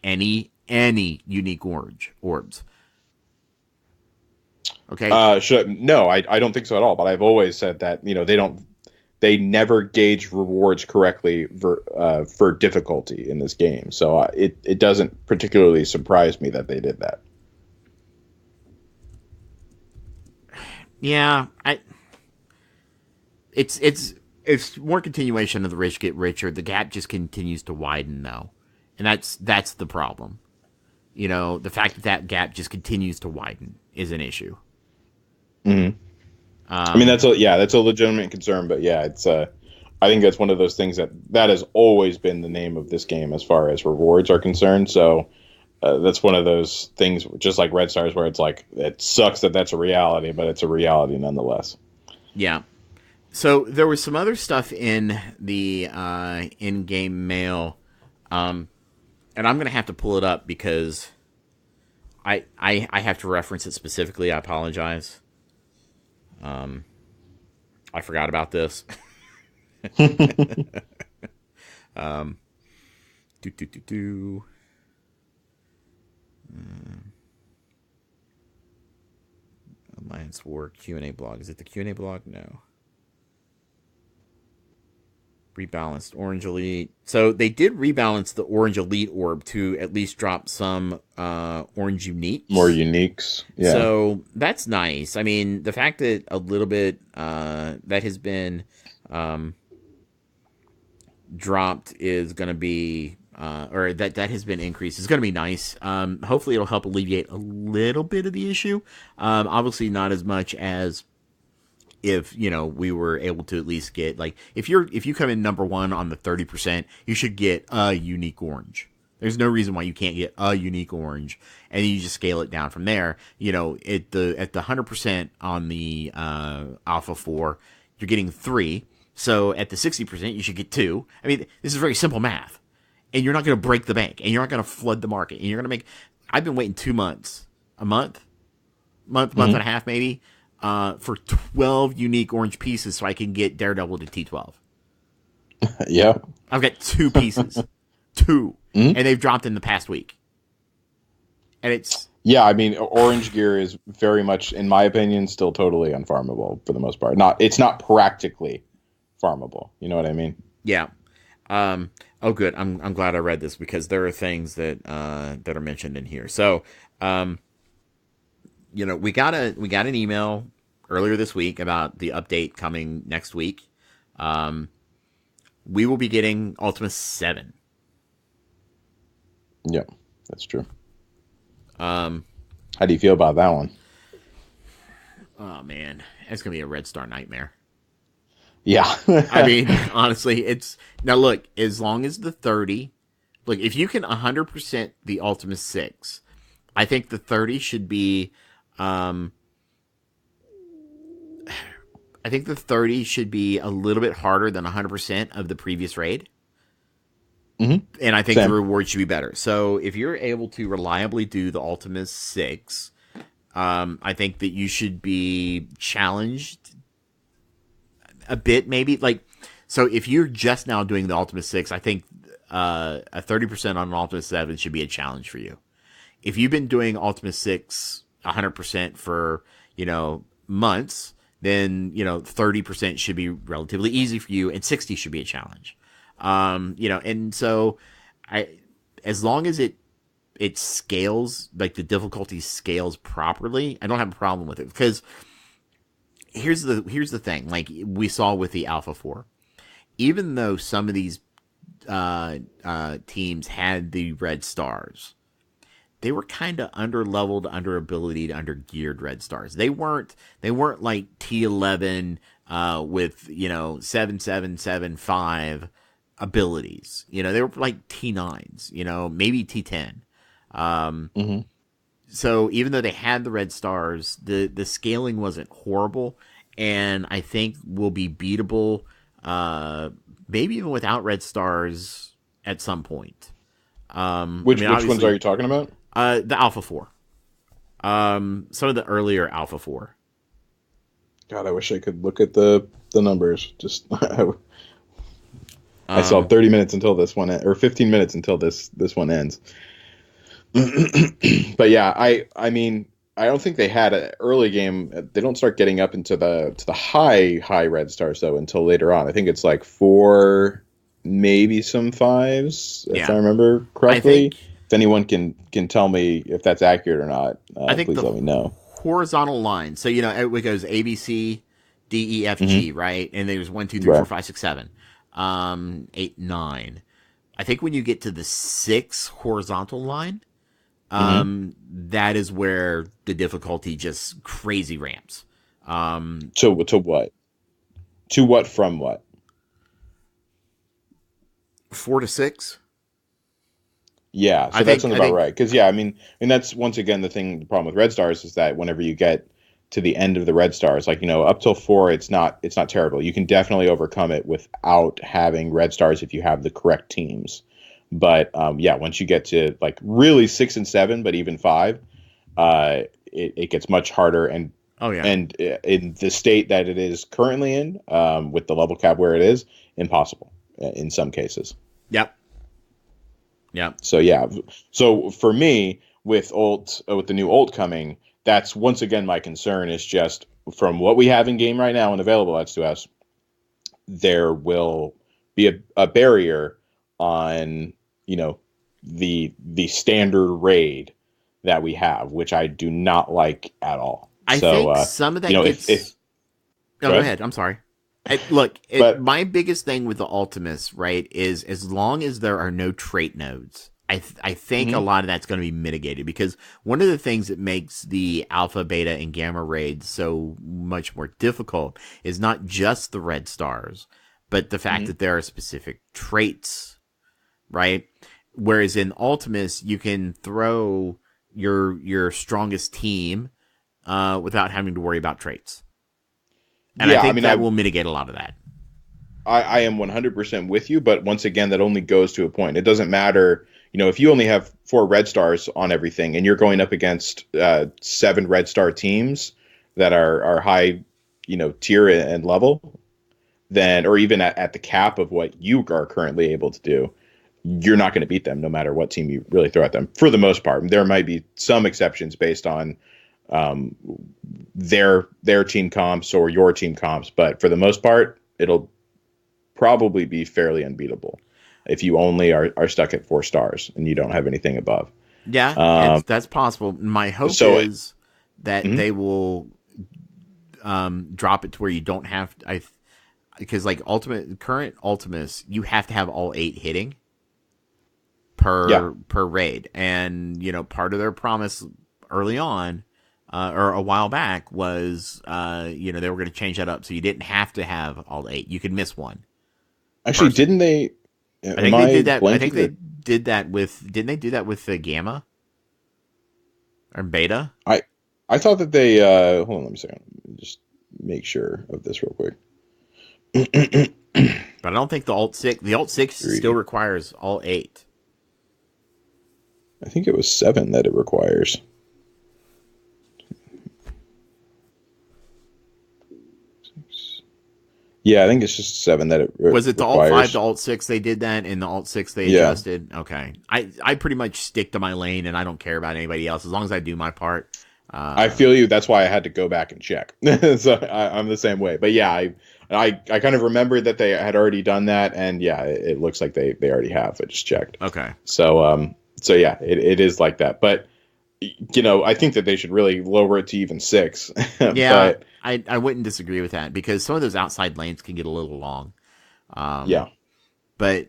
any unique orbs? Okay. No, I don't think so at all. But I've always said that they never gauge rewards correctly for difficulty in this game. So it doesn't particularly surprise me that they did that. Yeah, it's more continuation of the rich get richer. The gap just continues to widen though, and that's the problem. The fact that gap just continues to widen is an issue. Mm-hmm. I mean, that's a legitimate concern, but yeah, it's I think that's one of those things that has always been the name of this game as far as rewards are concerned. So that's one of those things, just like Red Stars, where it's like, it sucks that that's a reality, but it's a reality nonetheless. Yeah. So there was some other stuff in the in-game mail, and I'm going to have to pull it up because I have to reference it specifically. I apologize. I forgot about this. Alliance War Q&A blog. Is it the Q&A blog? No. Rebalanced Orange Elite. So they did rebalance the Orange Elite orb to at least drop some Orange Uniques. More uniques. Yeah. So that's nice. I mean, the fact that a little bit that has been dropped is going to be, or that has been increased is going to be nice. Hopefully it'll help alleviate a little bit of the issue. Obviously not as much as if, we were able to at least get, like, if you come in number 1 on the 30%, you should get a unique orange. There's no reason why you can't get a unique orange, and you just scale it down from there. At the 100% on the Alpha 4, you're getting 3. So at the 60%, you should get 2. I mean, this is very simple math, and you're not going to break the bank, and you're not going to flood the market, and you're going to make. I've been waiting 2 months, month and a half maybe, for 12 unique orange pieces so I can get Daredevil to T12. Yeah. I've got 2 pieces. 2. And they've dropped in the past week. And it's... Yeah, I mean, orange gear is very much, in my opinion, still totally unfarmable for the most part. It's not practically farmable. You know what I mean? Yeah. Oh, good. I'm glad I read this because there are things that are mentioned in here. So, we got an email earlier this week about the update coming next week. We will be getting Ultima 7. Yeah, that's true. How do you feel about that one? Oh man, it's gonna be a Red Star nightmare. Yeah. I mean, honestly, it's now look, as long as the 30, look, if you can 100% the Ultima 6, I think the 30 should be I think the 30 should be a little bit harder than 100% of the previous raid. Mm-hmm. And I think the reward should be better. So if you're able to reliably do the Ultima 6, I think that you should be challenged a bit, maybe. So if you're just now doing the Ultima 6, I think a 30% on an Ultima 7 should be a challenge for you. If you've been doing Ultima 6 100% for, months, then, 30% should be relatively easy for you, and 60 should be a challenge. And so as long as it scales, like the difficulty scales properly, I don't have a problem with it, because here's the thing, like we saw with the Alpha 4, even though some of these teams had the red stars, they were kind of under-leveled, under-ability, under-geared red stars. They weren't like T11 with 7775 abilities. They were like T9s, maybe T10. So even though they had the red stars, the scaling wasn't horrible, and I think will be beatable, maybe even without red stars at some point. Which ones are you talking about? The Alpha 4. Some of the earlier Alpha 4. God, I wish I could look at the numbers. Just I saw 30 minutes until this one, or 15 minutes until this one ends. But yeah, I mean, I don't think they had an early game. They don't start getting up into the high red stars though until later on. I think it's like 4, maybe some 5s, if I remember correctly. If anyone can tell me if that's accurate or not, please let me know. Horizontal line. So it goes A, B, C, D, E, F, G, right? And there's 1, 2, 3, 4, 5, 6, 7, 8, 9. I think when you get to the 6 horizontal line, that is where the difficulty just crazy ramps. To what? To what from what? 4 to 6. Yeah, so that sounds about right. Because and that's once again the problem with red stars is that whenever you get to the end of the red stars, like up till 4, it's not terrible. You can definitely overcome it without having red stars if you have the correct teams. But once you get to like really 6 and 7, but even 5, it gets much harder. And and in the state that it is currently in, with the level cap where it is, impossible in some cases. Yep. Yeah. So for me, with the new ult coming, that's once again my concern is just from what we have in game right now and available to us, there will be a barrier on, you know, the standard raid that we have, which I do not like at all. I So, think some of you that know, gets. go Oh, go ahead. ahead. I'm sorry. Look, But my biggest thing with the Ultimus, right, is as long as there are no trait nodes, I think a Mhm. lot of that's going to be mitigated, because one of the things that makes the alpha, beta, and gamma raids so much more difficult is not just the red stars, but the fact Mhm. that there are specific traits, right? Whereas in Ultimus, you can throw your strongest team without having to worry about traits. And I yeah, I think mean, that will mitigate a lot of that. I am 100% with you, but once again, that only goes to a point. It doesn't matter, you know, if you only have 4 red stars on everything and you're going up against 7 red star teams that are high, you know, tier and level, then, or even at the cap of what you are currently able to do, you're not going to beat them no matter what team you really throw at them. For the most part, there might be some exceptions based on um, their team comps or your team comps, but for the most part, it'll probably be fairly unbeatable if you only are stuck at 4 stars and you don't have anything above. Yeah, Um, that's possible. My hope so, is that mhm. they will drop it to where you don't have because like current Ultimus, you have to have all 8 hitting Yeah, per raid, and you know part of their promise early on or a while back was you know they were going to change that up so you didn't have to have all 8. You could miss one actually, person. didn't they? I Am think they I did that. I think blanking? they Or did that with. Didn't they do that with the Gamma or Beta? I I thought that they hold on, let me a second. Let me just make sure of this real quick. But I don't think the Alt 6. The Alt 6 still 3. requires all 8. I think it was 7 that it requires. Yeah, I think it's just 7 that it Was it the Alt 5 to requires. Alt 6 they did that, and the Alt 6 they Yeah, adjusted? Okay. I pretty much stick to my lane, and I don't care about anybody else as long as I do my part. I feel you. That's why I had to go back and check. So I'm the same way. But yeah, I kind of remembered that they had already done that, and yeah, it looks like they already have. I just checked. Okay. So yeah, it is like that. But you know, I think that they should really lower it to even 6. Yeah, But I wouldn't disagree with that because some of those outside lanes can get a little long. yeah, But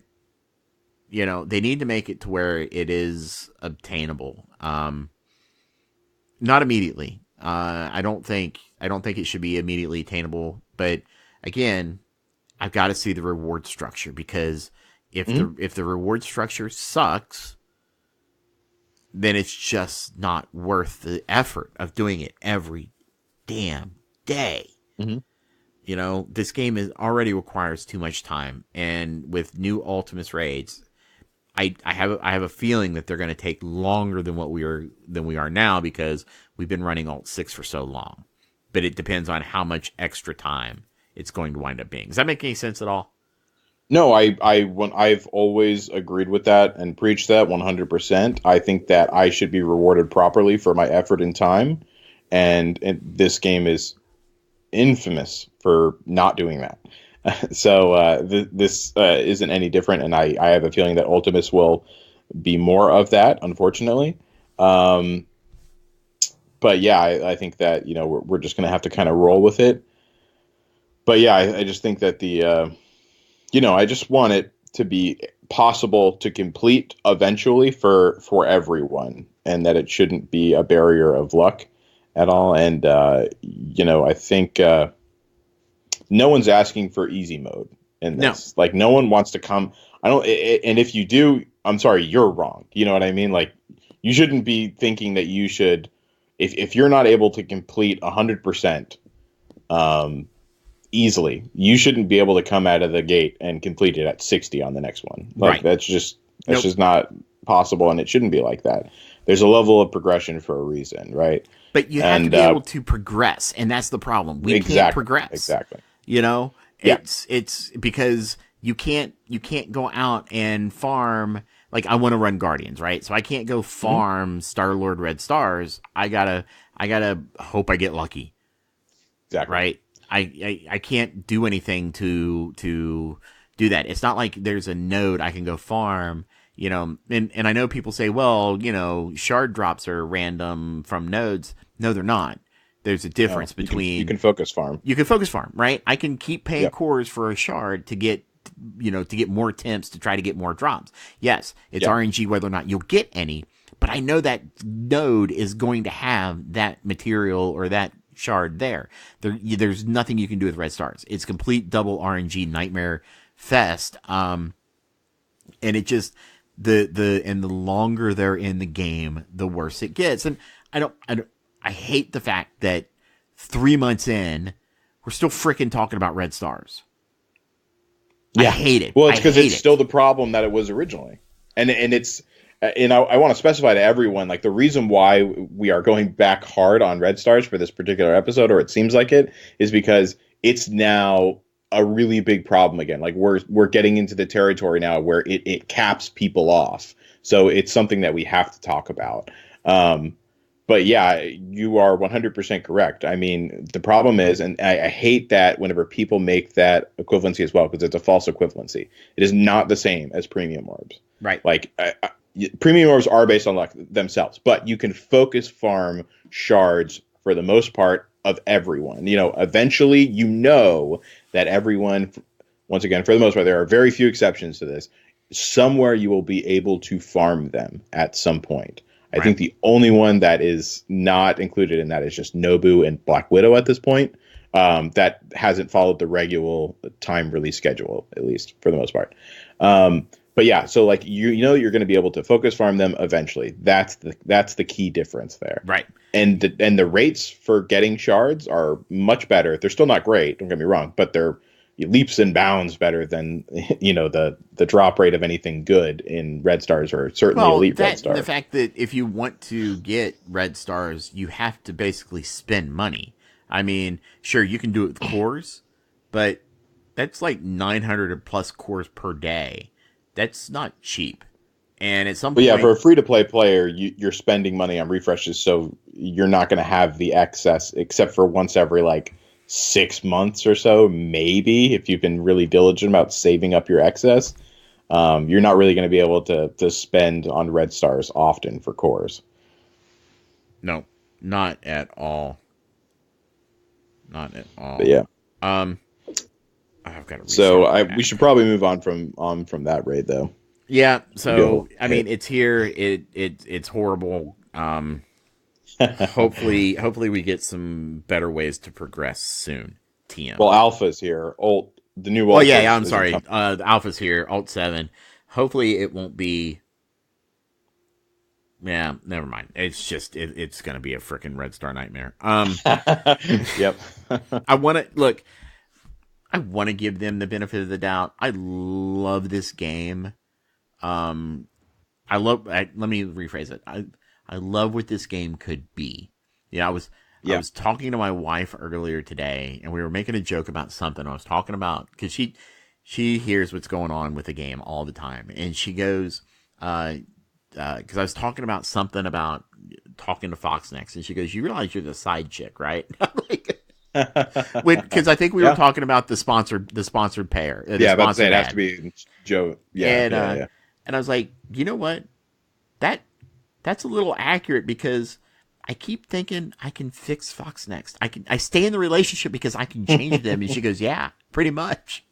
you know they need to make it to where it is obtainable. Not immediately. I don't think it should be immediately attainable. But again, I've got to see the reward structure, because if the reward structure sucks, then it's just not worth the effort of doing it every damn day. hmm You know, this game already requires too much time, and with new Ultimus raids, I have a feeling that they're going to take longer than we are now, because we've been running Alt 6 for so long. But it depends on how much extra time it's going to wind up being. Does that make any sense at all? no, I've always agreed with that and preached that 100%. I think that I should be rewarded properly for my effort and time, and this game is infamous for not doing that. So this isn't any different, and I have a feeling that Ultimus will be more of that, unfortunately. Um, but yeah, I think that you know we're just gonna have to kind of roll with it. But yeah, I just think that you know I just want it to be possible to complete eventually for everyone, and that it shouldn't be a barrier of luck at all. And you know I think. No one's asking for easy mode in No. this. Like no one wants to come. I don't. And if you do, I'm sorry, you're wrong. You know what I mean? Like you shouldn't be thinking that you should. If you're not able to complete 100% easily, you shouldn't be able to come out of the gate and complete it at 60 on the next one. Like Right. that's Nope. just not possible, and it shouldn't be like that. There's a level of progression for a reason, right? But you have to And be able to progress, and that's the problem. We can't exactly, progress. exactly. You know, Yeah. it's because you can't go out and farm. Like I want to run Guardians, right? So I can't go Mhm. farm Star Lord Red Stars. I gotta hope I get lucky, Exactly. right? I can't do anything to do that. It's not like there's a node I can go farm, you know, and I know people say, well, you know, shard drops are random from nodes. No, they're not. There's a difference between... You can focus farm. You can focus farm, right? I can keep paying Yep. cores for a shard to get, you know, to get more attempts to try to get more drops. Yes, it's Yep. RNG whether or not you'll get any, but I know that node is going to have that material or that shard there. There's nothing you can do with red stars. It's complete double RNG nightmare fest. And it just the longer they're in the game, the worse it gets. And I hate the fact that 3 months in, we're still freaking talking about red stars. Yeah. I hate it. Well, it's because it's it. still the problem that it was originally, and it's. And I want to specify to everyone, like, the reason why we are going back hard on red stars for this particular episode, or it seems like it, is because it's now a really big problem again. Like, we're getting into the territory now where it caps people off. So it's something that we have to talk about. But yeah, you are 100% correct. I mean, the problem is, and I hate that whenever people make that equivalency as well, because it's a false equivalency. It is not the same as premium orbs. Right. Like, premium orbs are based on luck themselves, but you can focus farm shards for the most part of everyone. You know, eventually, you know that everyone, once again, for the most part, there are very few exceptions to this. Somewhere you will be able to farm them at some point. I think the only one that is not included in that is just Nobu and Black Widow at this point. That hasn't followed the regular time release schedule, at least for the most part. But yeah, so like you know you're going to be able to focus farm them eventually. That's the key difference there. Right. And the rates for getting shards are much better. They're still not great, don't get me wrong, but they're leaps and bounds better than, you know, the drop rate of anything good in red stars, or certainly elite red stars. The fact that if you want to get red stars, you have to basically spend money. I mean, sure, you can do it with cores, but that's like 900 plus cores per day. That's not cheap. And at some point... But yeah, for a free-to-play player, you're spending money on refreshes, so you're not going to have the excess, except for once every, like, 6 months or so, maybe, if you've been really diligent about saving up your excess. You're not really going to be able to spend on red stars often for cores. No, not at all. Not at all. But yeah. I've got to. So we should probably move on from that raid, though. Yeah. So I mean, it's here. It's horrible. Hopefully we get some better ways to progress soon. TM. Well, Alpha's here. The new. Oh yeah. I'm sorry. The Alpha's here. Alt 7. Hopefully it won't be. Yeah, never mind. It's just it's gonna be a freaking red star nightmare. Yep. I want to give them the benefit of the doubt. I love this game. Let me rephrase it. I love what this game could be. I was talking to my wife earlier today, and we were making a joke about something. I was talking about, because she hears what's going on with the game all the time, and she goes, because I was talking about something about talking to Fox Next, and she goes, "You realize you're the side chick, right?" Because I think we were talking about the sponsored pair. Yeah, but it has to be Joe. Yeah, and I was like, you know what? That's a little accurate, because I keep thinking I can fix Fox Next. I stay in the relationship because I can change them. And she goes, "Yeah, pretty much."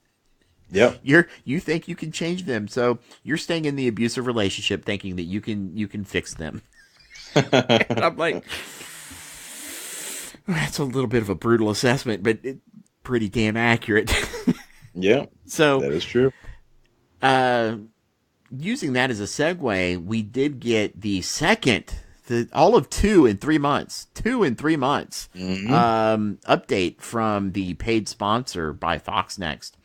Yep. You think you can change them, so you're staying in the abusive relationship thinking that you can fix them. And I'm like, that's a little bit of a brutal assessment, but pretty damn accurate. Yeah. So that is true. Using that as a segue, we did get all of 2 in 3 months. 2 in 3 months. Mm-hmm. Update from the paid sponsor by Fox Next.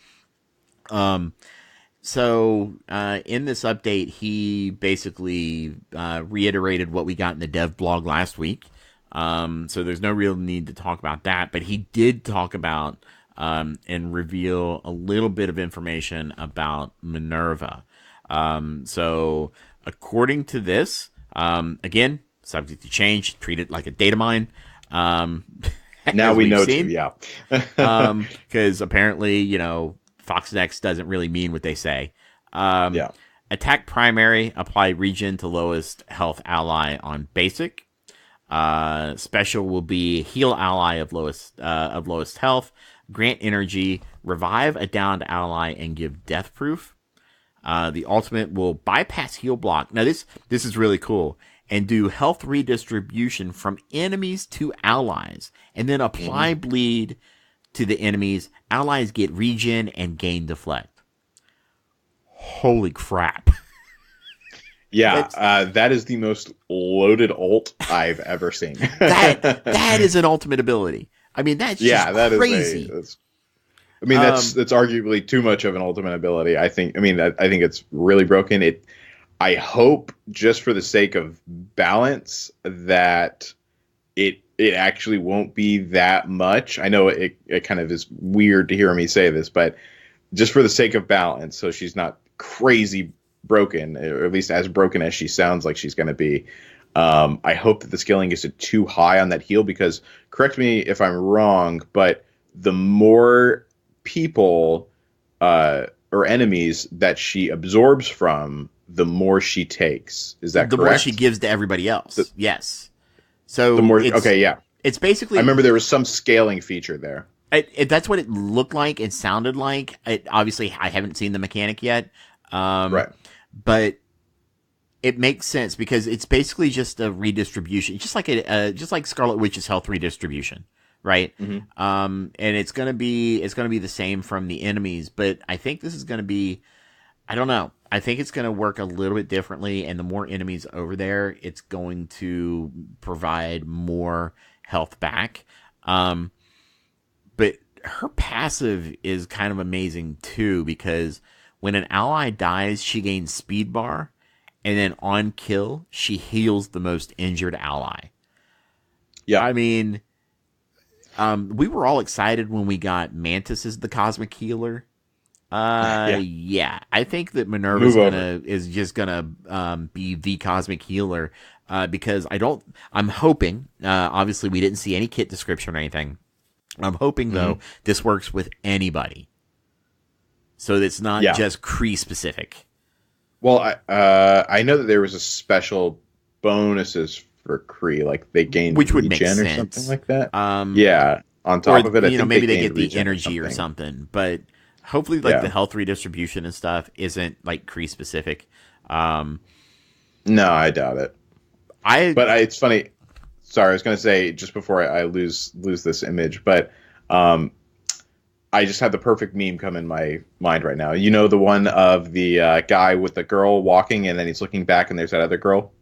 So in this update, he basically reiterated what we got in the dev blog last week. So there's no real need to talk about that, but he did talk about and reveal a little bit of information about Minn-Erva. So according to this, again, subject to change, treat it like a data mine. Now we know too, yeah. Because apparently, Foxnex doesn't really mean what they say. Yeah. Attack primary, apply regen to lowest health ally on basic. Special will be heal ally of lowest health, grant energy, revive a downed ally, and give death proof. The ultimate will bypass heal block. Now this is really cool, and do health redistribution from enemies to allies, and then apply bleed to the enemies. Allies get regen and gain deflect. Holy crap. Yeah, that is the most loaded ult I've ever seen. that is an ultimate ability. I mean, that's just crazy. That's arguably too much of an ultimate ability. I think it's really broken. I hope, just for the sake of balance, that it actually won't be that much. I know it kind of is weird to hear me say this, but just for the sake of balance, so she's not crazy broken, or at least as broken as she sounds like she's going to be. I hope that the scaling isn't too high on that heal, because, correct me if I'm wrong, but the more people or enemies that she absorbs from, the more she takes. Is that correct? The more she gives to everybody else. Yes. So the more. Okay, yeah. It's basically. I remember there was some scaling feature there. That's what it looked like. It sounded like. Obviously, I haven't seen the mechanic yet. Right. But it makes sense, because it's basically just a redistribution, just like Scarlet Witch's health redistribution, right? Mm-hmm. And it's gonna be the same from the enemies, but I think this is gonna be, I don't know. I think it's gonna work a little bit differently, and the more enemies over there, it's going to provide more health back. But her passive is kind of amazing too, because when an ally dies, she gains speed bar, and then on kill, she heals the most injured ally. Yeah. I mean, we were all excited when we got Mantis as the cosmic healer. Yeah. I think that Minn-Erva is just gonna be the cosmic healer, because I'm hoping, obviously we didn't see any kit description or anything. I'm hoping though this works with anybody, so it's not just Kree specific. Well, I know that there was a special bonuses for Kree, like they gained which would make regen or sense. something like that. Yeah, on top of it, I think maybe they get the regen energy or something. But hopefully, the health redistribution and stuff isn't like Kree specific. No, I doubt it. It's funny. Sorry, I was going to say, just before I lose this image, but I just had the perfect meme come in my mind right now. You know, the one of the guy with the girl walking, and then he's looking back, and there's that other girl?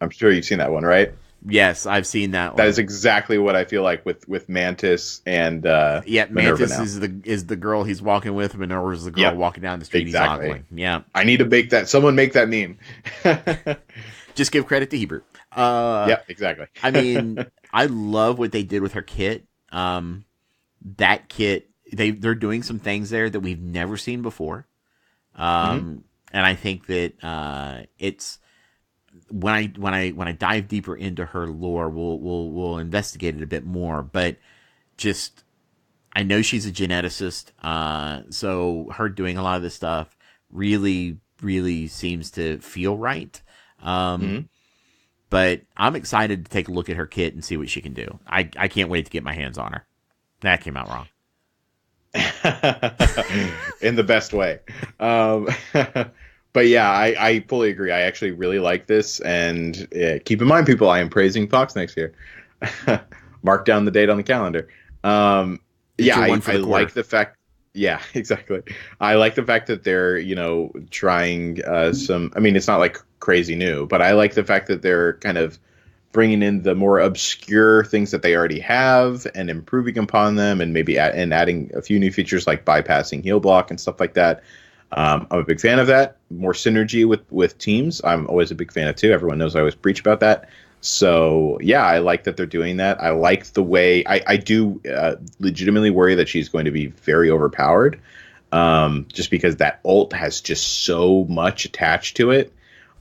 I'm sure you've seen that one, right? Yes, I've seen that one. That is exactly what I feel like with Mantis and Mantis is the girl he's walking with. Minn-Erva is the girl walking down the street. Exactly. He's ogling. Yeah. I need to someone make that meme. Just give credit to Hebert. Yeah, exactly. I mean, I love what they did with her kit. That kit, they're doing some things there that we've never seen before. And I think that it's when I dive deeper into her lore, we'll investigate it a bit more. But just, I know she's a geneticist, so her doing a lot of this stuff really, really seems to feel right. But I'm excited to take a look at her kit and see what she can do. I can't wait to get my hands on her. That came out wrong. In the best way. But yeah, I fully agree. I actually really like this. And keep in mind, people, I am praising Fox next year. Mark down the date on the calendar. I like the fact. Yeah, exactly. I like the fact that they're, trying some. I mean, it's not like crazy new, but I like the fact that they're kind of bringing in the more obscure things that they already have and improving upon them, and maybe adding a few new features like bypassing heal block and stuff like that. I'm a big fan of that. More synergy with teams. I'm always a big fan of too. Everyone knows I always preach about that. So yeah, I like that they're doing that. I like the way I do legitimately worry that she's going to be very overpowered, just because that ult has just so much attached to it.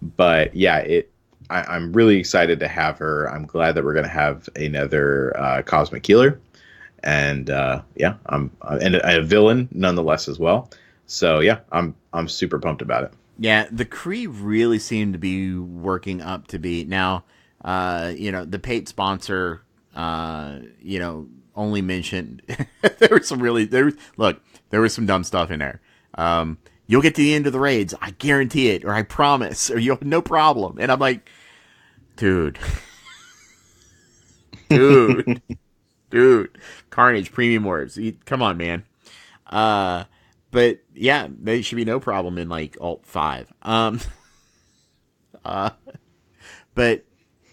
But yeah, I'm really excited to have her. I'm glad that we're going to have another cosmic healer, and I'm a villain nonetheless as well. So yeah, I'm super pumped about it. Yeah, the Kree really seem to be working up to be now. The paid sponsor, only mentioned there was some dumb stuff in there. You'll get to the end of the raids, I guarantee it, or I promise, or you'll no problem. And I'm like, dude, Carnage premium words. Come on, man. But yeah, there should be no problem in like Alt 5. But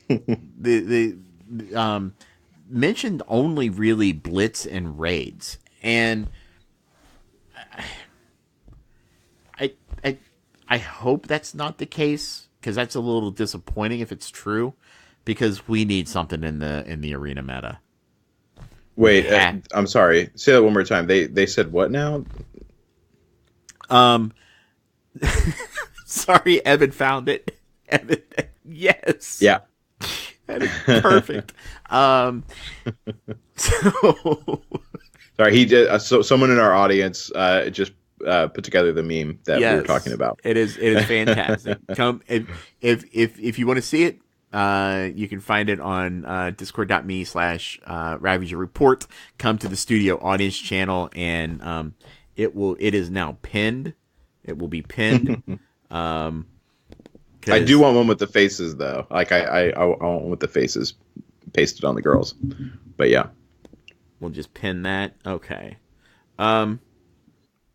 the mentioned only really Blitz and raids, and I hope that's not the case, because that's a little disappointing if it's true, because we need something in the arena meta. Wait, I'm sorry. Say that one more time. They said what now? Sorry, Evan found it. Evan, yes. Yeah. That is perfect. So sorry, he did. So someone in our audience just put together the meme that we were talking about. It is fantastic. Come if you want to see it, you can find it on discord.me/Ravager Report. Come to the studio audience channel, and it is now pinned. It will be pinned. I do want one with the faces, though. Like I want one with the faces pasted on the girls. But yeah, we'll just pin that. Okay.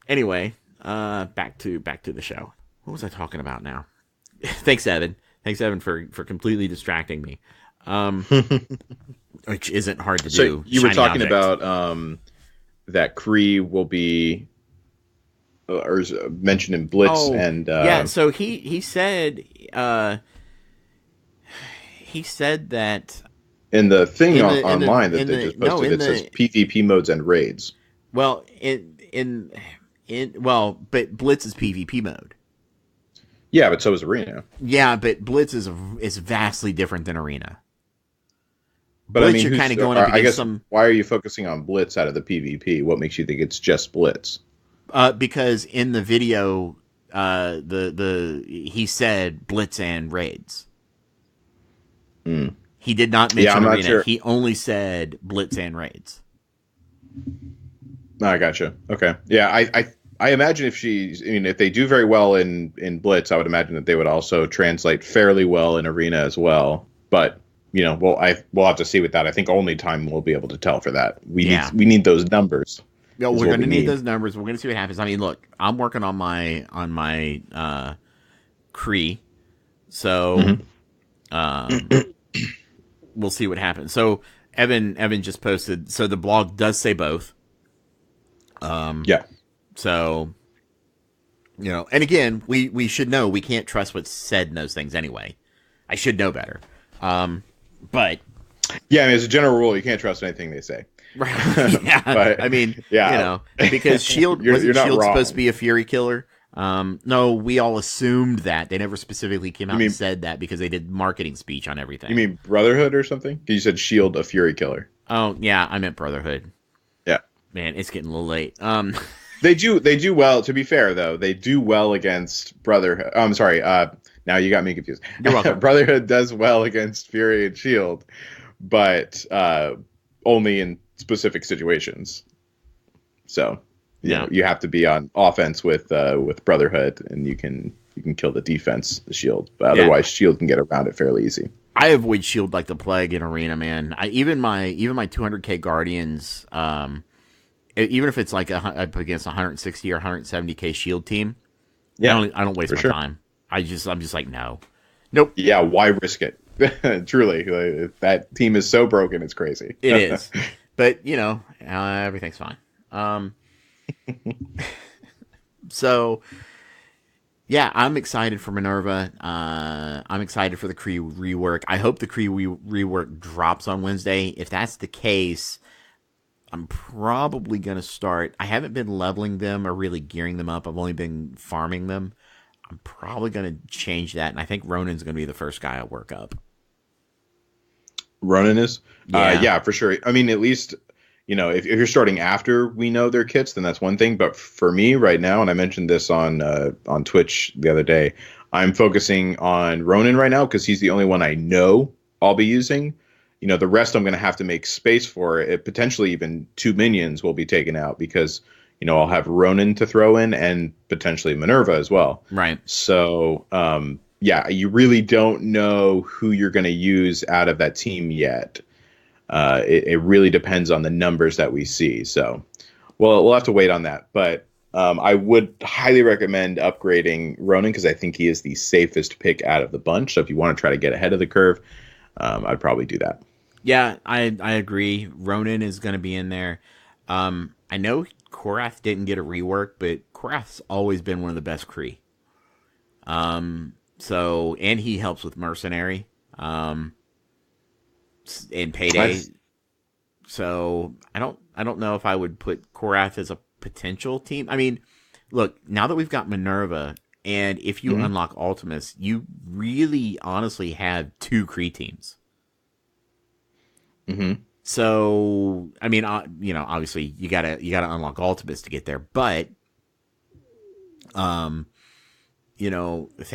Anyway, back to the show. What was I talking about now? Thanks, Evan. Thanks, Evan, for completely distracting me. Which isn't hard to do. So you were talking about that Kree will be or is mentioned in Blitz and yeah. So he said that in the thing online that they just posted, it says PvP modes and raids. Well, but Blitz is PvP mode. Yeah, but so is Arena. Yeah, but Blitz is vastly different than Arena. But Blitz, I mean, you're kind of going up against some. Why are you focusing on Blitz out of the PvP? What makes you think it's just Blitz? Because in the video, he said Blitz and raids. Mm. He did not mention Arena. Sure. He only said Blitz and raids. I gotcha. Okay. Yeah, I imagine if they do very well in Blitz, I would imagine that they would also translate fairly well in Arena as well. But we'll have to see with that. I think only time will be able to tell for that. We need those numbers. Yeah, we're going to need those numbers. We're going to see what happens. I mean, look, I'm working on my Kree, so we'll see what happens. So Evan just posted. So the blog does say both. Yeah. So, and again, we should know we can't trust what's said in those things anyway. I should know better. But yeah, I mean, as a general rule, you can't trust anything they say. Right. Yeah. But, I mean, because Shield wasn't Shield supposed to be a Fury killer? No, we all assumed that. They never specifically came out and said that because they did marketing speech on everything. You mean Brotherhood or something? You said Shield a Fury killer. Oh, yeah, I meant Brotherhood. Yeah. Man, it's getting a little late. They do well, to be fair though. They do well against Brotherhood. I'm sorry. Now you got me confused. You're welcome. Brotherhood does well against Fury and Shield, but only in specific situations. So, you have to be on offense with Brotherhood, and you can kill the defense, the Shield. But otherwise, Shield can get around it fairly easy. I avoid Shield like the plague in Arena, man. Even my 200k Guardians, even if it's like up against 160 or 170k Shield team, I don't waste my time. I'm just like, no, nope. Yeah, why risk it? Truly, that team is so broken, it's crazy. It is, but everything's fine. So, yeah, I'm excited for Minn-Erva. I'm excited for the Kree rework. I hope the Kree rework drops on Wednesday. If that's the case, I'm probably going to start. I haven't been leveling them or really gearing them up. I've only been farming them. I'm probably going to change that, and I think Ronan's going to be the first guy I work up. Ronan is? Yeah. Yeah, for sure. I mean, at least if you're starting after we know their kits, then that's one thing. But for me right now, and I mentioned this on Twitch the other day, I'm focusing on Ronin right now because he's the only one I know I'll be using. The rest I'm going to have to make space for. It potentially even 2 minions will be taken out because I'll have Ronin to throw in and potentially Minn-Erva as well. Right. So you really don't know who you're going to use out of that team yet. It really depends on the numbers that we see. So, we'll have to wait on that. But I would highly recommend upgrading Ronin because I think he is the safest pick out of the bunch. So if you want to try to get ahead of the curve, I'd probably do that. Yeah, I agree. Ronin is going to be in there. I know Korath didn't get a rework, but Korath's always been one of the best Kree. So, and he helps with Mercenary. In Payday. So I don't know if I would put Korath as a potential team. I mean, look, now that we've got Minn-Erva, and if you unlock Ultimus, you really honestly have 2 Kree teams. Mm-hmm. So I mean, obviously you gotta unlock Ultimus to get there, but think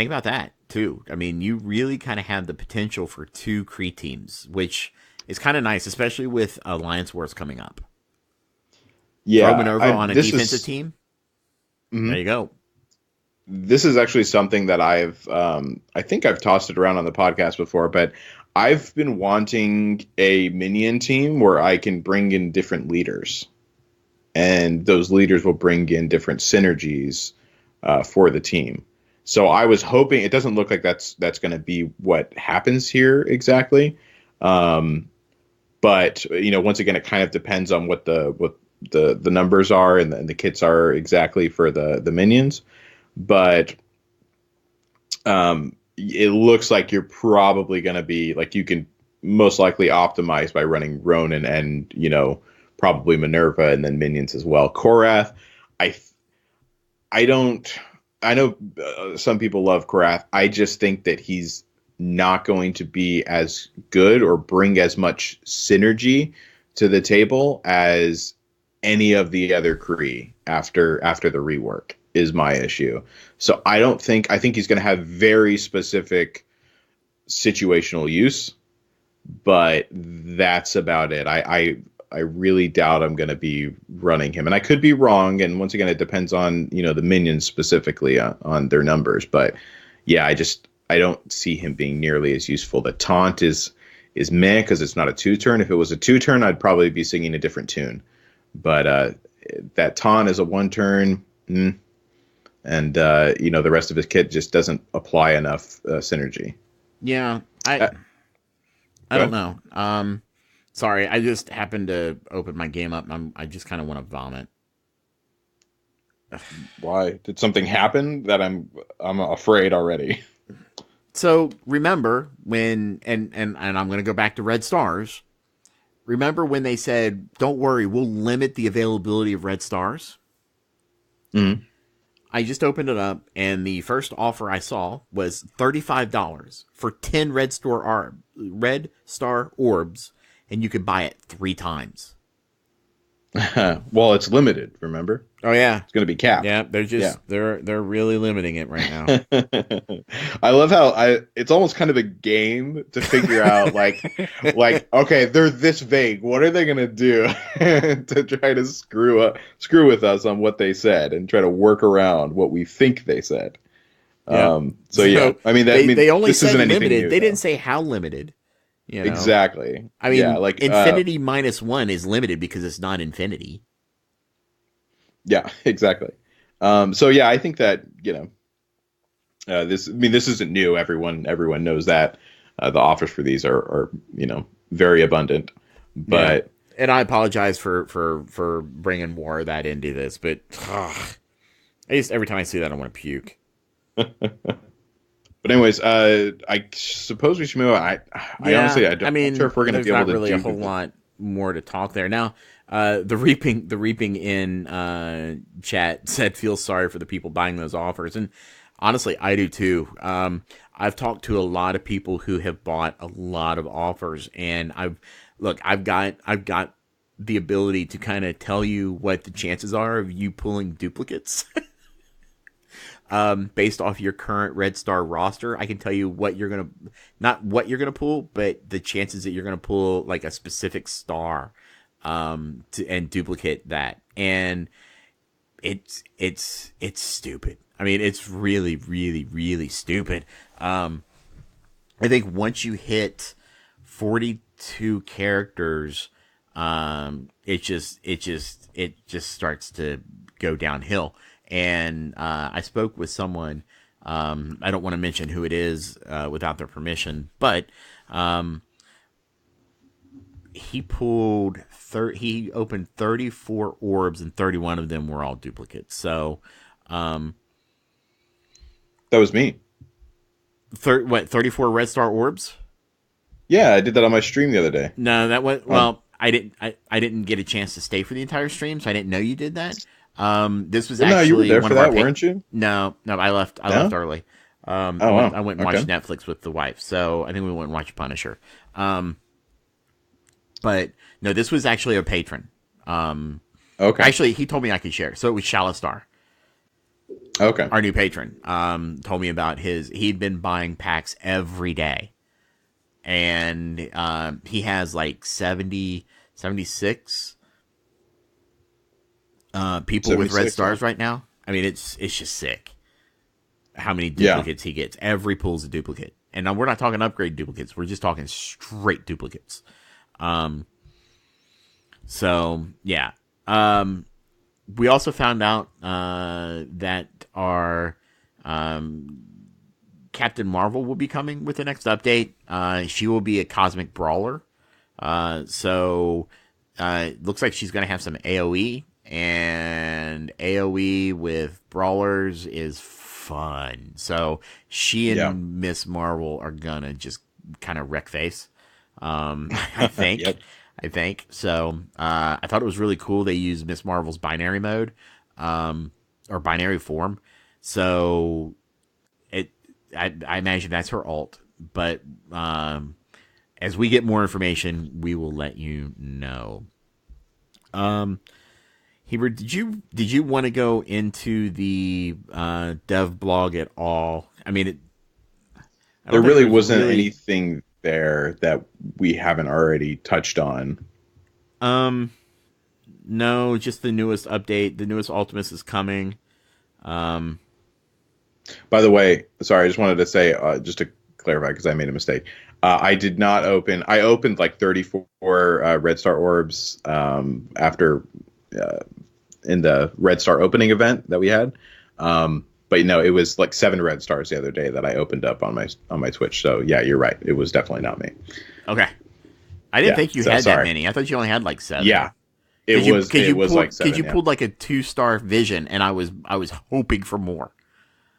about that too. I mean, you really kind of have the potential for 2 Kree teams, which is kind of nice, especially with Alliance Wars coming up. Yeah, Throw Minn-Erva on a defensive team. Mm-hmm. There you go. This is actually something that I think I've tossed it around on the podcast before, but I've been wanting a minion team where I can bring in different leaders, and those leaders will bring in different synergies for the team. So I was hoping, it doesn't look like that's going to be what happens here exactly. But once again, it kind of depends on what the numbers are and the kits are exactly for the minions. But it looks like you're probably going to be like, you can most likely optimize by running Ronin and probably Minn-Erva and then minions as well. Korath, I know some people love Korath. I just think that he's not going to be as good or bring as much synergy to the table as any of the other Kree after the rework is my issue. So I think he's going to have very specific situational use, but that's about it. I really doubt I'm going to be running him, and I could be wrong. And once again, it depends on the minions specifically on their numbers. But yeah, I don't see him being nearly as useful. The taunt is meh because it's not a 2-turn. If it was a 2-turn, I'd probably be singing a different tune. But that taunt is a 1-turn, and the rest of his kit just doesn't apply enough synergy. Yeah, I don't know. Sorry, I just happened to open my game up, and I just kind of want to vomit. Why? Did something happen that I'm afraid already? So remember when, and I'm going to go back to Red Stars. Remember when they said, "Don't worry, we'll limit the availability of Red Stars." Mm-hmm. I just opened it up, and the first offer I saw was $35 for 10 Red Star orbs. And you could buy it 3 times. Well, it's limited, remember? Oh yeah. It's going to be capped. Yeah, they're really limiting it right now. I love how it's almost kind of a game to figure out like okay, they're this vague. What are they going to do to try to screw with us on what they said and try to work around what we think they said? Yeah. I mean they only this said isn't anything limited. new, they though. didn't say how limited. Exactly. I mean, yeah, like infinity -1 is limited because it's not infinity. Yeah, exactly. So yeah, I think that this isn't new. Everyone knows that the offers for these are very abundant. But and I apologize for bringing more of that into this, but every time I see that, I want to puke. But anyways, I suppose we should move on. Honestly, I'm not sure if we're going to be able to really a whole lot more to talk there. Now, the reaping in chat said feels sorry for the people buying those offers, and honestly, I do too. I've talked to a lot of people who have bought a lot of offers, and I've got the ability to kind of tell you what the chances are of you pulling duplicates. Based off your current Red Star roster, I can tell you what you're going to, not what you're going to pull, but the chances that you're going to pull like a specific star, and duplicate that. And it's stupid. I mean, it's really, really, really stupid. I think once you hit 42 characters, it just starts to go downhill. And I spoke with someone. I don't want to mention who it is without their permission, but he opened 34 orbs, and 31 of them were all duplicates. So, that was me. 34 Red Star orbs? Yeah, I did that on my stream the other day. No, that was well. I didn't get a chance to stay for the entire stream, so I didn't know you did that. This was actually you were there one for of our that, weren't you? No, I left. I left early. Wow. I went and watched Netflix with the wife, so I think we went and watched Punisher. But no, this was actually a patron. Okay. Actually, he told me I could share. So it was Shallastar. Okay. Our new patron. Told me about he'd been buying packs every day. And he has like 76 people with red stars right now. I mean, it's just sick how many duplicates he gets. Every pool's a duplicate. And now we're not talking upgrade duplicates. We're just talking straight duplicates. So, yeah. We also found out that our Captain Marvel will be coming with the next update. She will be a cosmic brawler. So it looks like she's going to have some AoE. And AoE with brawlers is fun. So she and Miss Marvel are going to just kind of wreck face. I think. Yep. I think so. I thought it was really cool. They used Miss Marvel's binary mode, or binary form. So I imagine that's her ult. But as we get more information, we will let you know. Hebert, did you want to go into the dev blog at all? I mean, there really wasn't anything there that we haven't already touched on. No, just the newest update. The newest Ultimus is coming. By the way, sorry, I just wanted to say, just to clarify, because I made a mistake. I did not open. I opened like 34 Red Star orbs after in the Red Star opening event that we had. But no, it was like 7 red stars the other day that I opened up on my Twitch. So yeah, you're right. It was definitely not me. Okay, I didn't think you had that many. I thought you only had like 7. Yeah, it was like 7. Because you pulled like a 2-star vision, and I was hoping for more.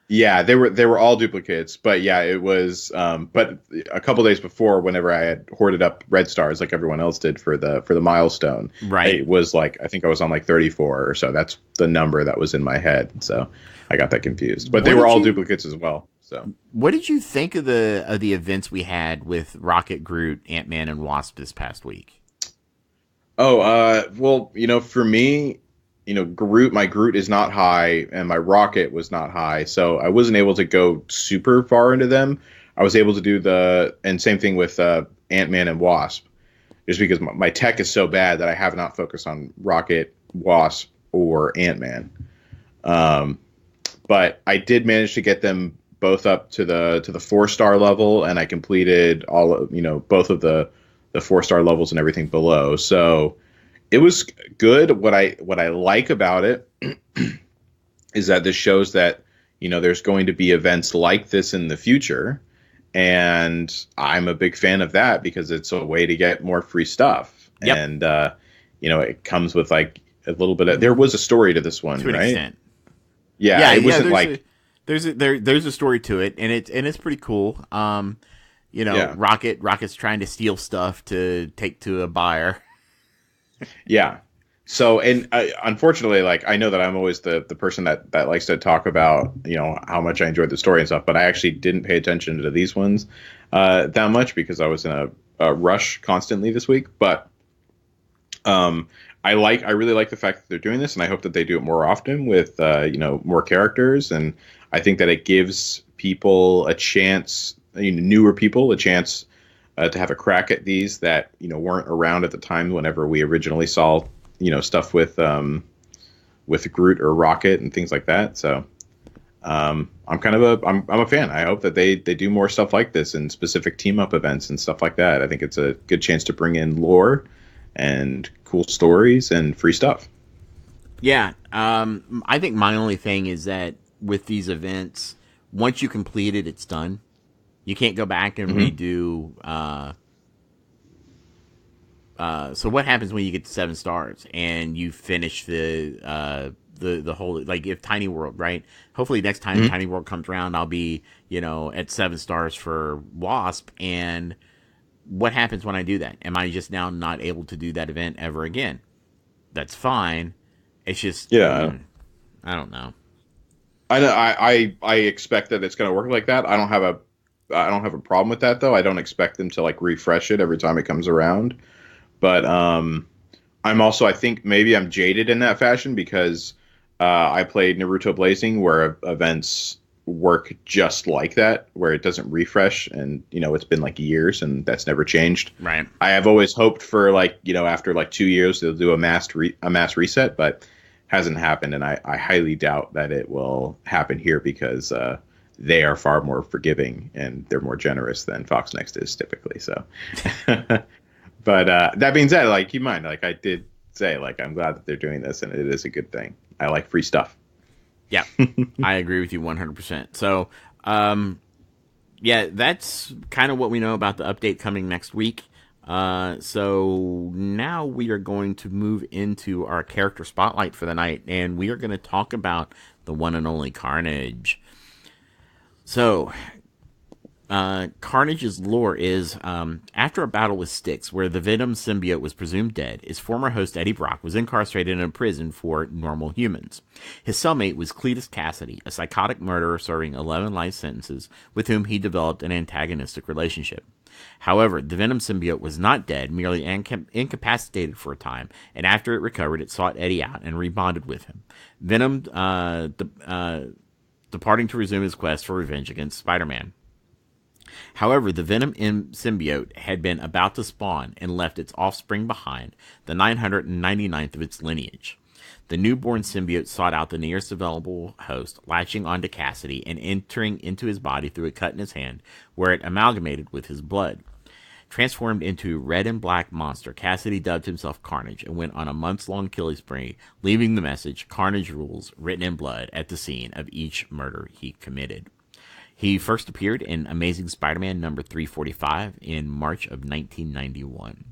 Yeah, they were all duplicates, but yeah, it was. But a couple days before, whenever I had hoarded up red stars like everyone else did for the milestone, right? It was like, I think I was on like 34 or so. That's the number that was in my head, so I got that confused. But they were all duplicates as well. So, what did you think of the events we had with Rocket, Groot, Ant-Man, and Wasp this past week? Oh, well, for me, my Groot is not high, and my Rocket was not high, so I wasn't able to go super far into them. I was able to do and same thing with Ant-Man and Wasp, just because my tech is so bad that I have not focused on Rocket, Wasp, or Ant-Man. But I did manage to get them both up to the 4-star level, and I completed all of, both of the 4-star levels and everything below. So it was good. What I like about it is that this shows that, there's going to be events like this in the future. And I'm a big fan of that because it's a way to get more free stuff. Yep. And, it comes with like a little bit of, there was a story to this one, to an right? extent. Yeah, it wasn't there's a story to it, and it's pretty cool. Rocket's trying to steal stuff to take to a buyer. Yeah. So, and unfortunately, like, I know that I'm always the person that likes to talk about, how much I enjoyed the story and stuff, but I actually didn't pay attention to these ones that much because I was in a rush constantly this week. But I really like the fact that they're doing this, and I hope that they do it more often with more characters. And I think that it gives people a chance, newer people a chance to have a crack at these that weren't around at the time whenever we originally saw stuff with Groot or Rocket and things like that. So I'm a fan. I hope that they do more stuff like this and specific team up events and stuff like that. I think it's a good chance to bring in lore and cool stories and free stuff. Yeah, I think my only thing is that with these events, once you complete it, it's done. You can't go back and redo. So what happens when you get to 7 stars and you finish the whole, like if Tiny World, right? Hopefully next time Tiny World comes around, I'll be at 7 stars for Wasp. And what happens when I do that? Am I just now not able to do that event ever again? That's fine. It's just I don't know. I expect that it's going to work like that. I don't have a problem with that though. I don't expect them to like refresh it every time it comes around. But I'm also, I think maybe I'm jaded in that fashion because I played Naruto Blazing where events work just like that, where it doesn't refresh, and it's been like years and that's never changed. Right. I have always hoped for after 2 years they'll do a mass reset, but hasn't happened, and I highly doubt that it will happen here because they are far more forgiving and they're more generous than Fox Next is typically. So, but that being said, keep in mind, I did say, I'm glad that they're doing this, and it is a good thing. I like free stuff. Yeah, I agree with you 100%. So, yeah, that's kind of what we know about the update coming next week. So now we are going to move into our character spotlight for the night, and we are going to talk about the one and only Carnage. So, Carnage's lore is, after a battle with Styx, where the Venom symbiote was presumed dead, his former host Eddie Brock was incarcerated in a prison for normal humans. His cellmate was Cletus Cassidy, a psychotic murderer serving 11 life sentences, with whom he developed an antagonistic relationship. However, the Venom symbiote was not dead, merely incapacitated for a time, and after it recovered, it sought Eddie out and rebonded with him. Venom departing to resume his quest for revenge against Spider-Man. However, the Venom symbiote had been about to spawn and left its offspring behind, the 999th of its lineage. The newborn symbiote sought out the nearest available host, latching onto Cassidy and entering into his body through a cut in his hand, where it amalgamated with his blood. Transformed into a red and black monster, Cassidy dubbed himself Carnage and went on a months-long killing spree, leaving the message, "Carnage rules," written in blood at the scene of each murder he committed. He first appeared in Amazing Spider-Man number 345 in March of 1991.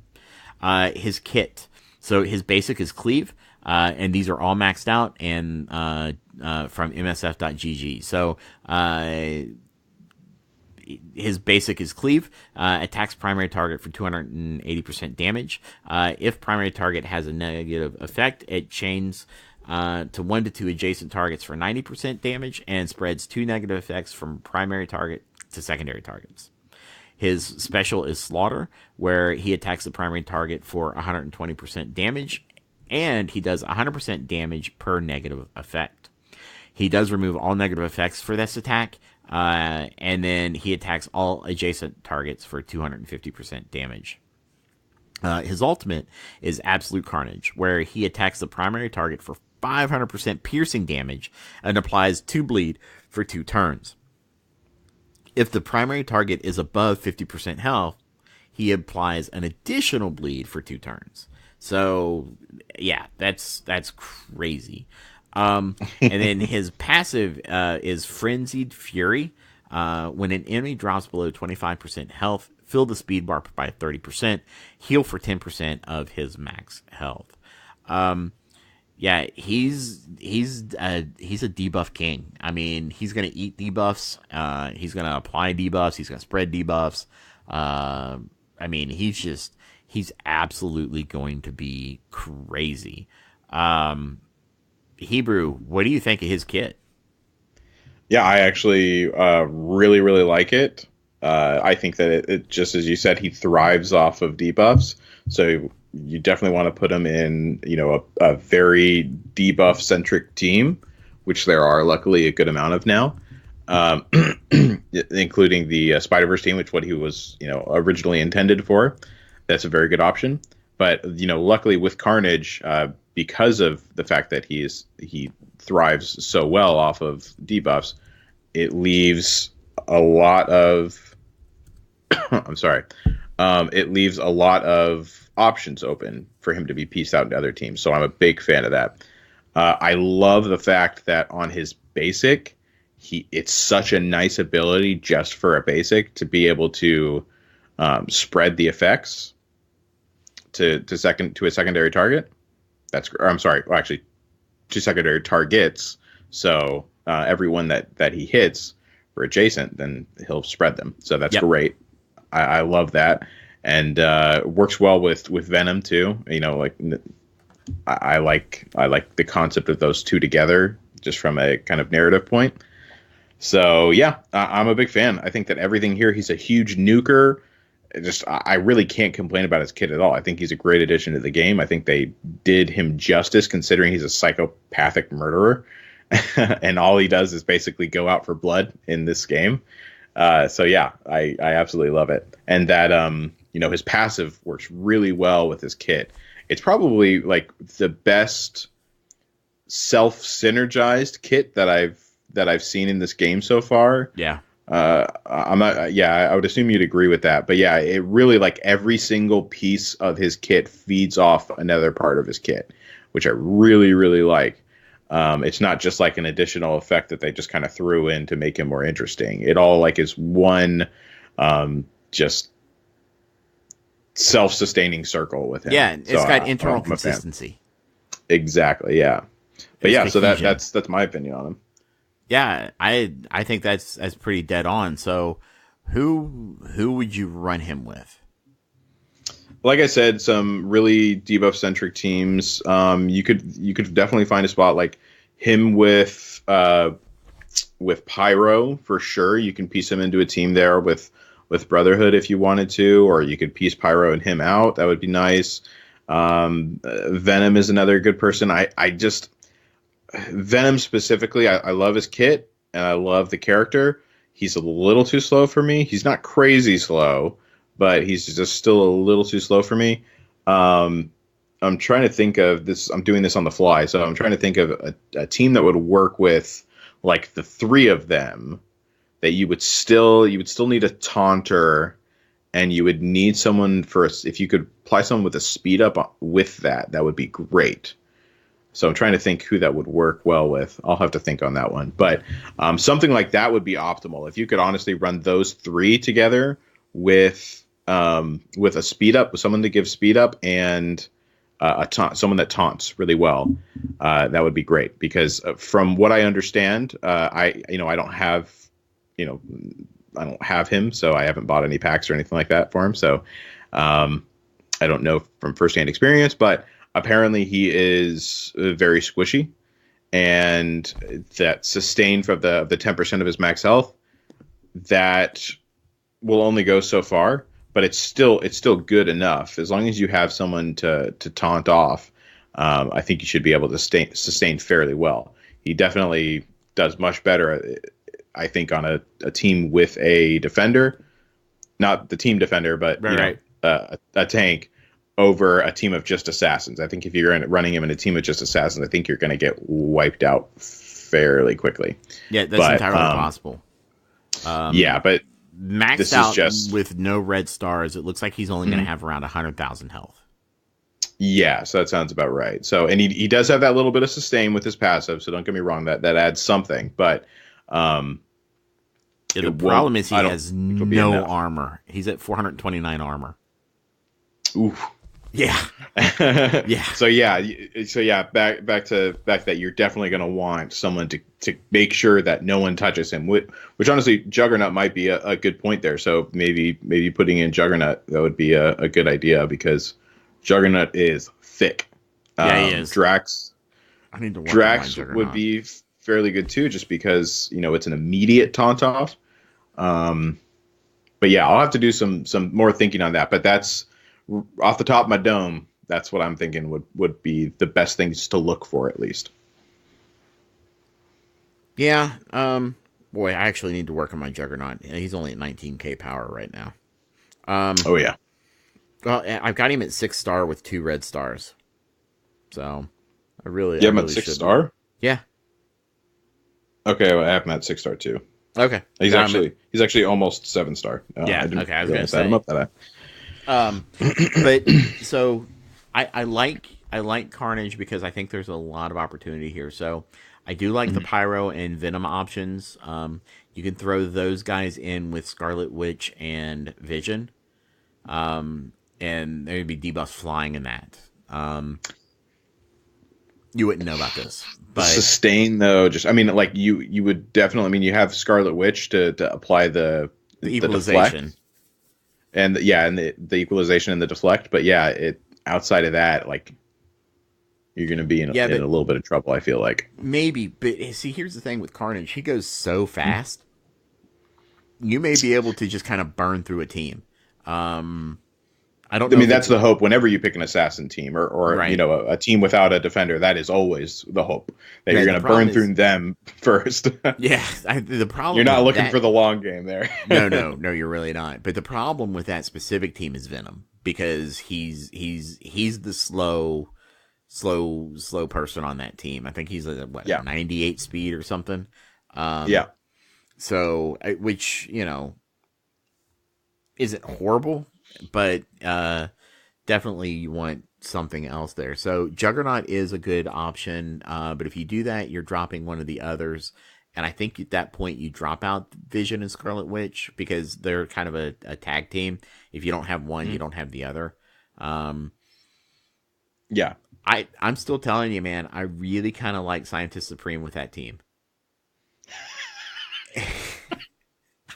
His kit. So his basic is Cleave, and these are all maxed out and from msf.gg. So his basic is Cleave, attacks primary target for 280% damage. If primary target has a negative effect, it chains to 1 to 2 adjacent targets for 90% damage and spreads 2 negative effects from primary target to secondary targets. His special is Slaughter, where he attacks the primary target for 120% damage, and he does 100% damage per negative effect. He does remove all negative effects for this attack, and then he attacks all adjacent targets for 250% damage. His ultimate is Absolute Carnage, where he attacks the primary target for 500% piercing damage and applies 2 bleed for 2 turns. If the primary target is above 50% health, he applies an additional bleed for 2 turns. So, yeah, that's crazy. And then his passive is Frenzied Fury. When an enemy drops below 25% health, fill the speed bar by 30%, heal for 10% of his max health. Yeah, he's a debuff king. I mean, he's gonna eat debuffs. He's gonna apply debuffs. He's gonna spread debuffs. I mean, he's absolutely going to be crazy. Hebrew, what do you think of his kit? Yeah, I actually really, really like it. I think that it just as you said, he thrives off of debuffs. So you definitely want to put him in, a very debuff centric team, which there are luckily a good amount of now, including the Spider-Verse team, which what he was, originally intended for. That's a very good option. But, luckily with Carnage, because of the fact that he thrives so well off of debuffs, it leaves a lot of I'm sorry. It leaves a lot of options open for him to be pieced out into other teams. So I'm a big fan of that. I love the fact that on his basic, it's such a nice ability just for a basic to be able to spread the effects to a secondary target. I'm sorry, well, actually, to secondary targets. So everyone that he hits for adjacent, then he'll spread them. So that's great. I love that, and works well with Venom too. I like the concept of those two together, just from a kind of narrative point. So yeah, I'm a big fan. I think that everything here, he's a huge nuker. I really can't complain about his kit at all. I think he's a great addition to the game. I think they did him justice, considering he's a psychopathic murderer, and all he does is basically go out for blood in this game. So yeah, I absolutely love it. And that, his passive works really well with his kit. It's probably like the best self-synergized kit that I've seen in this game so far. Yeah. I would assume you'd agree with that. But yeah, it really, like, every single piece of his kit feeds off another part of his kit, which I really, really like. It's not just like an additional effect that they just kind of threw in to make him more interesting. It all like is one just self-sustaining circle with him. Yeah, it's got internal consistency. Exactly, yeah. But yeah, so that's my opinion on him. Yeah, I think that's pretty dead on. So who would you run him with? Like I said, some really debuff centric teams. You could definitely find a spot like him with Pyro for sure. You can piece him into a team there with Brotherhood if you wanted to, or you could piece Pyro and him out. That would be nice. Venom is another good person. Venom specifically, I love his kit and I love the character. He's a little too slow for me. He's not crazy slow, but he's just still a little too slow for me. I'm trying to think of this. I'm doing this on the fly, so I'm trying to think of a team that would work with like the three of them. That you would still need a taunter, and you would need someone if you could apply someone with a speed up with that would be great. So I'm trying to think who that would work well with. I'll have to think on that one, but something like that would be optimal if you could honestly run those three together with a speed up, with someone to give speed up, and someone that taunts really well. That would be great, because from what I understand, I don't have him, so I haven't bought any packs or anything like that for him. So I don't know from firsthand experience, but apparently he is very squishy, and that sustain for the 10% of his max health, that will only go so far. But it's still good enough. As long as you have someone to taunt off, I think you should be able to sustain fairly well. He definitely does much better, I think, on a team with a defender, not the team defender, but a tank, over a team of just assassins. I think if you're running him in a team of just assassins, I think you're going to get wiped out fairly quickly. Yeah, that's entirely possible. But maxed out with no red stars, it looks like he's only going to have around 100,000 health. Yeah, so that sounds about right. So, and he does have that little bit of sustain with his passive, so don't get me wrong, that adds something. But the problem is he has no armor. He's at 429 armor. Oof. Yeah. Yeah. So back to that, you're definitely going to want someone to make sure that no one touches him, which honestly Juggernaut might be a good point there. So maybe putting in Juggernaut, that would be a good idea, because Juggernaut is thick. Yeah, he is. Drax would be fairly good too, just because it's an immediate taunt off. But yeah, I'll have to do some more thinking on that, but that's off the top of my dome. That's what I'm thinking would be the best things to look for, at least. Yeah. Boy, I actually need to work on my Juggernaut. He's only at 19k power right now. Oh yeah. Well, I've got him at 6-star with 2 red stars. So I really, You I have him really at should. 6-star? Yeah. Okay, well, I have him at 6-star too. Okay. He's actually almost 7-star. Yeah. I didn't Okay. I was realize gonna that. I'm say. up that high. But so I like Carnage because I think there's a lot of opportunity here. So I do like the Pyro and Venom options. You can throw those guys in with Scarlet Witch and Vision. And there would be debuffs flying in that. You wouldn't know about this, but Sustain though, like you would definitely. I mean, you have Scarlet Witch to apply the equalization, deflect, and the equalization and the deflect. But yeah, outside of that, like you're going to be in a little bit of trouble. I feel like maybe, but see, here's the thing with Carnage: he goes so fast. You may be able to just kind of burn through a team. I don't know. I mean, that's the hope whenever you pick an assassin team or right. A team without a defender. That is always the hope that you're going to burn through them first. Yeah, the problem you're not looking for the long game there. No, you're really not. But the problem with that specific team is Venom because he's the slow person on that team. I think he's 98 speed or something. Yeah. So, which isn't horrible. But definitely you want something else there. So Juggernaut is a good option. But if you do that, you're dropping one of the others. And I think at that point you drop out Vision and Scarlet Witch because they're kind of a tag team. If you don't have one, you don't have the other. Yeah. I'm still telling you, man, I really kind of like Scientist Supreme with that team.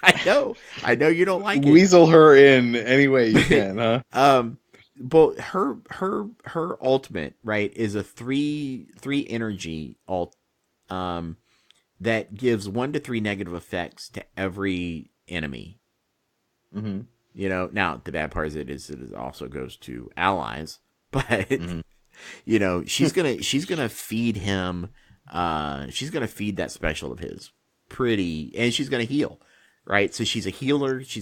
I know you don't like it. Weasel her in any way you can, huh? But her ultimate, right, is a 3 energy ult that gives 1 to 3 negative effects to every enemy. Mm-hmm. Now the bad part is it also goes to allies, but she's gonna feed him. She's gonna feed that special of his and she's gonna heal. Right, so she's a healer. She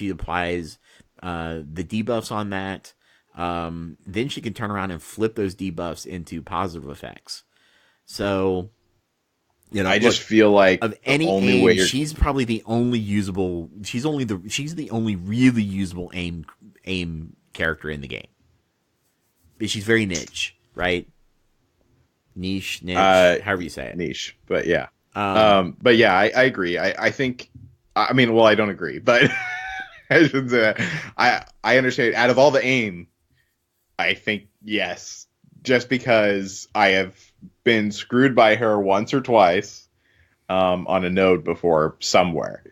applies the debuffs on that. Then she can turn around and flip those debuffs into positive effects. So, I just feel like of any aim, she's probably the only usable. She's the only really usable aim character in the game. But she's very niche, right? Niche, however you say it. Niche, but yeah. But yeah, I agree. I think. I mean, well, I don't agree, but I shouldn't say that. I understand. Out of all the aim, I think yes, just because I have been screwed by her once or twice on a node before somewhere.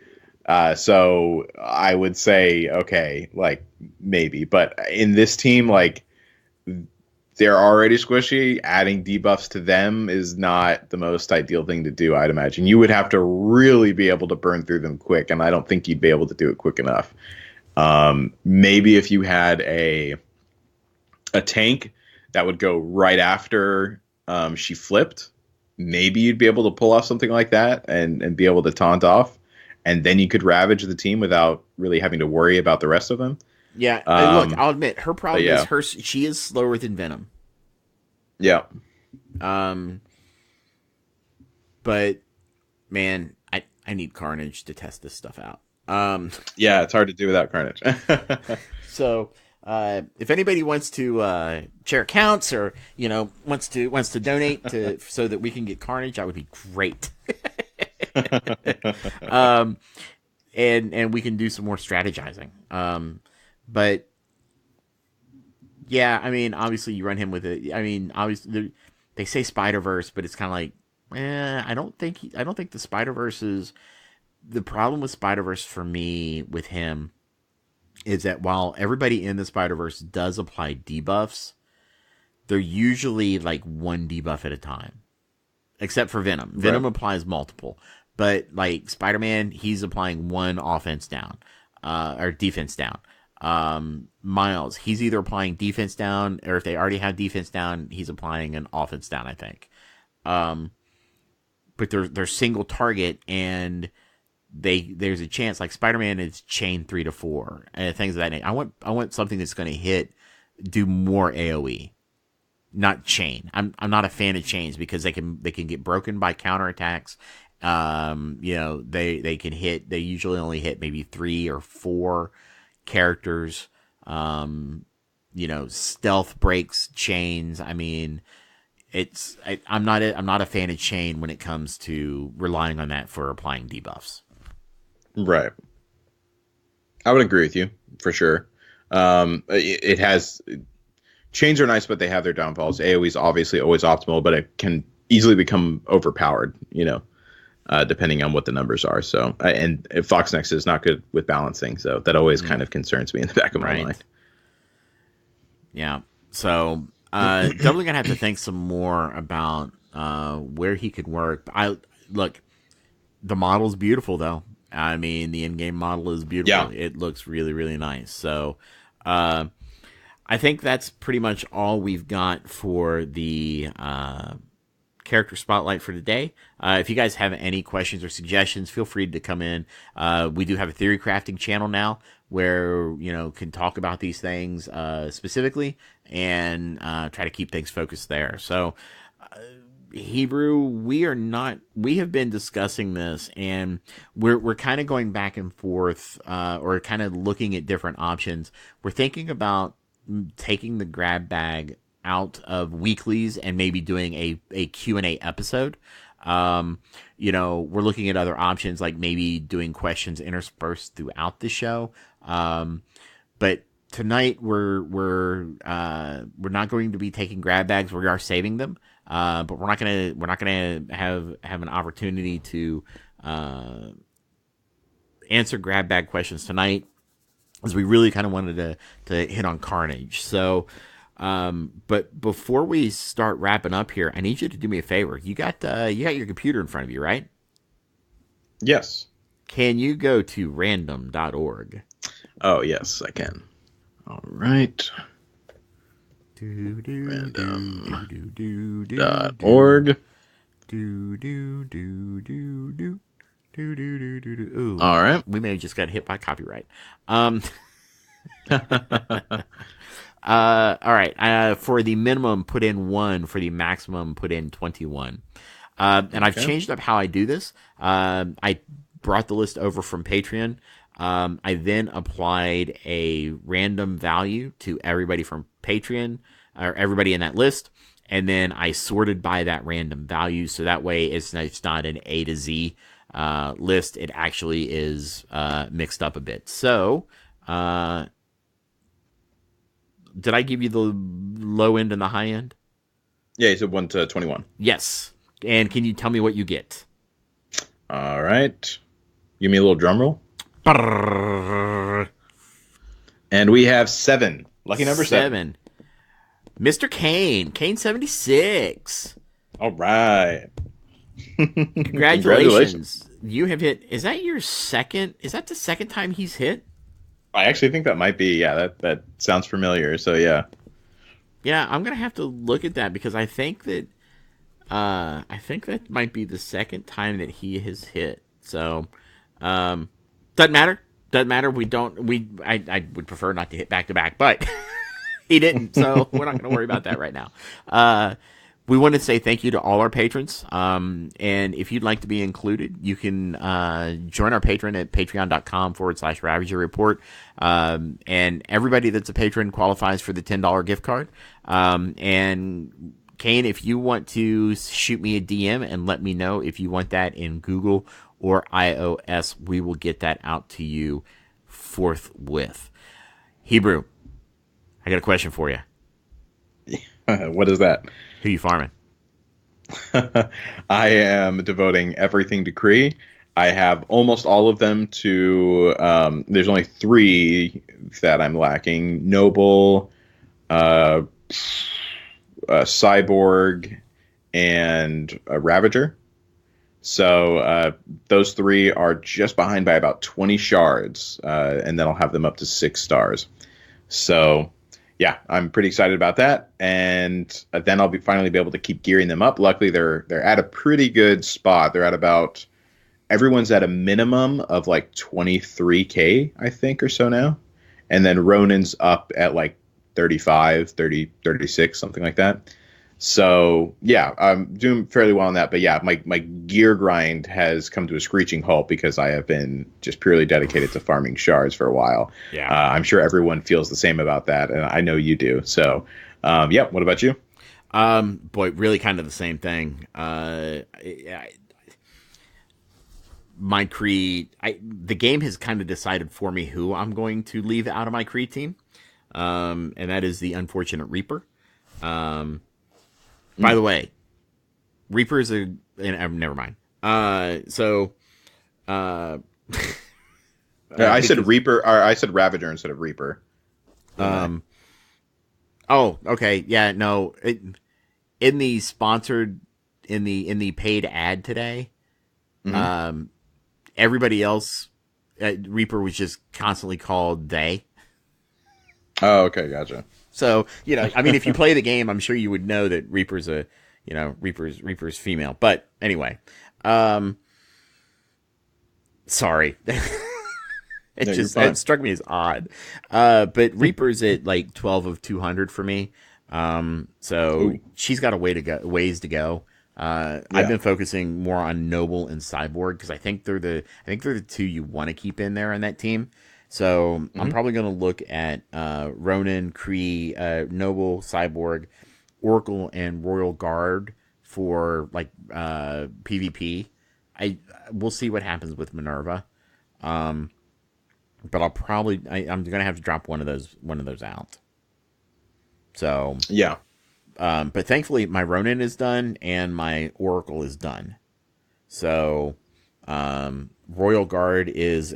So I would say, okay, like maybe, but in this team, like they're already squishy. Adding debuffs to them is not the most ideal thing to do, I'd imagine. You would have to really be able to burn through them quick, and I don't think you'd be able to do it quick enough. Maybe if you had a tank that would go right after she flipped, maybe you'd be able to pull off something like that and be able to taunt off, and then you could ravage the team without really having to worry about the rest of them. Yeah, look, I'll admit her problem is she is slower than Venom. Yeah. But man, I need Carnage to test this stuff out. Yeah, it's hard to do without Carnage. So, if anybody wants to share accounts or wants to donate so that we can get Carnage, that would be great. And we can do some more strategizing. But yeah, I mean, obviously you run him with it. I mean, obviously they say Spider-Verse, but it's kind of like, I don't think the Spider-Verse is the problem with Spider-Verse for me with him is that while everybody in the Spider-Verse does apply debuffs, they're usually like one debuff at a time, except for Venom. Right. Venom applies multiple, but like Spider-Man, he's applying one offense down, or defense down. Miles, he's either applying defense down, or if they already have defense down, he's applying an offense down, I think. But they're single target, and there's a chance, like Spider-Man is chain 3 to 4 and things of that nature. I want something that's going to do more AoE, not chain. I'm not a fan of chains because they can get broken by counterattacks. They can hit. They usually only hit maybe 3 or 4 characters. Stealth breaks chains. I mean, I'm not a fan of chain when it comes to relying on that for applying debuffs. Right. I would agree with you for sure. It has chains are nice, but they have their downfalls. AoE is obviously always optimal, but it can easily become overpowered, depending on what the numbers are. So, and Foxnex is not good with balancing, so that always kind of concerns me in the back of my mind. Yeah. So, definitely gonna have to think some more about where he could work. Look, the model's beautiful though. I mean, the in-game model is beautiful. Yeah. It looks really, really nice. So, I think that's pretty much all we've got for the character spotlight for today. If you guys have any questions or suggestions, feel free to come in. We do have a theory crafting channel now where can talk about these things specifically and try to keep things focused there. So, Hebrew, we have been discussing this, and we're kind of going back and forth, or kind of looking at different options. We're thinking about taking the grab bag out of weeklies and maybe doing a Q&A episode. We're looking at other options, like maybe doing questions interspersed throughout the show. But tonight we're not going to be taking grab bags. We are saving them. But we're not gonna have an opportunity to answer grab bag questions tonight, as we really kind of wanted to hit on Carnage. So, but before we start wrapping up here, I need you to do me a favor. You got your computer in front of you, right? Yes. Can you go to random.org? Oh yes, I can. All right. Random.org. All right. We may have just got hit by copyright. All right. For the minimum, put in 1. For the maximum, put in 21. And I've changed up how I do this. I brought the list over from Patreon. I then applied a random value to everybody from Patreon, or everybody in that list, and then I sorted by that random value, so that way it's not an A to Z list. It actually is mixed up a bit. So, did I give you the low end and the high end? Yeah, you said 1 to 21. Yes. And can you tell me what you get? All right. Give me a little drum roll. And we have 7. Lucky number 7. Mr. Kane 76. All right. Congratulations. You have hit. Is that your second? Is that the second time he's hit? I actually think that might be. Yeah, that sounds familiar. So yeah. Yeah, I'm gonna have to look at that because I think that might be the second time that he has hit. So, doesn't matter. Doesn't matter. I would prefer not to hit back to back, but he didn't. So we're not going to worry about that right now. We want to say thank you to all our patrons. And if you'd like to be included, you can join our patron at patreon.com/Ravager Report. And everybody that's a patron qualifies for the $10 gift card. And Kane, if you want to shoot me a DM and let me know if you want that in Google or iOS, we will get that out to you forthwith. Hebrew, I got a question for you. What is that? Who you farming? I am devoting everything to Kree. I have almost all of them to... there's only 3 that I'm lacking. Noble, Cyborg, and Ravager. So those 3 are just behind by about 20 shards, and then I'll have them up to 6 stars. So yeah, I'm pretty excited about that, and then I'll finally be able to keep gearing them up. Luckily, they're at a pretty good spot. They're at about, everyone's at a minimum of like 23k, I think, or so now, and then Ronin's up at like 35, 30, 36, something like that. So yeah, I'm doing fairly well on that. But yeah, my gear grind has come to a screeching halt because I have been just purely dedicated to farming shards for a while. Yeah, I'm sure everyone feels the same about that, and I know you do. So yeah, what about you? Boy, really kind of the same thing. My Kree, the game has kind of decided for me who I'm going to leave out of my Kree team, and that is the unfortunate Reaper. By the way, Reaper is never mind. I said Reaper, or I said Ravager instead of Reaper. Oh, okay, yeah, no. In the sponsored, in the paid ad today, everybody else, Reaper was just constantly called they. Oh, okay, gotcha. So, I mean, if you play the game, I'm sure you would know that Reaper's Reaper's female. But anyway, sorry. It struck me as odd. But Reaper's at like 12 of 200 for me. So she's got ways to go. I've been focusing more on Noble and Cyborg because I think they're the 2 you want to keep in there on that team. So I'm probably going to look at Ronin, Kree, Noble, Cyborg, Oracle, and Royal Guard for like PvP. We'll see what happens with Minn-Erva, but I'm going to have to drop one of those out. So yeah, but thankfully my Ronin is done and my Oracle is done. So Royal Guard is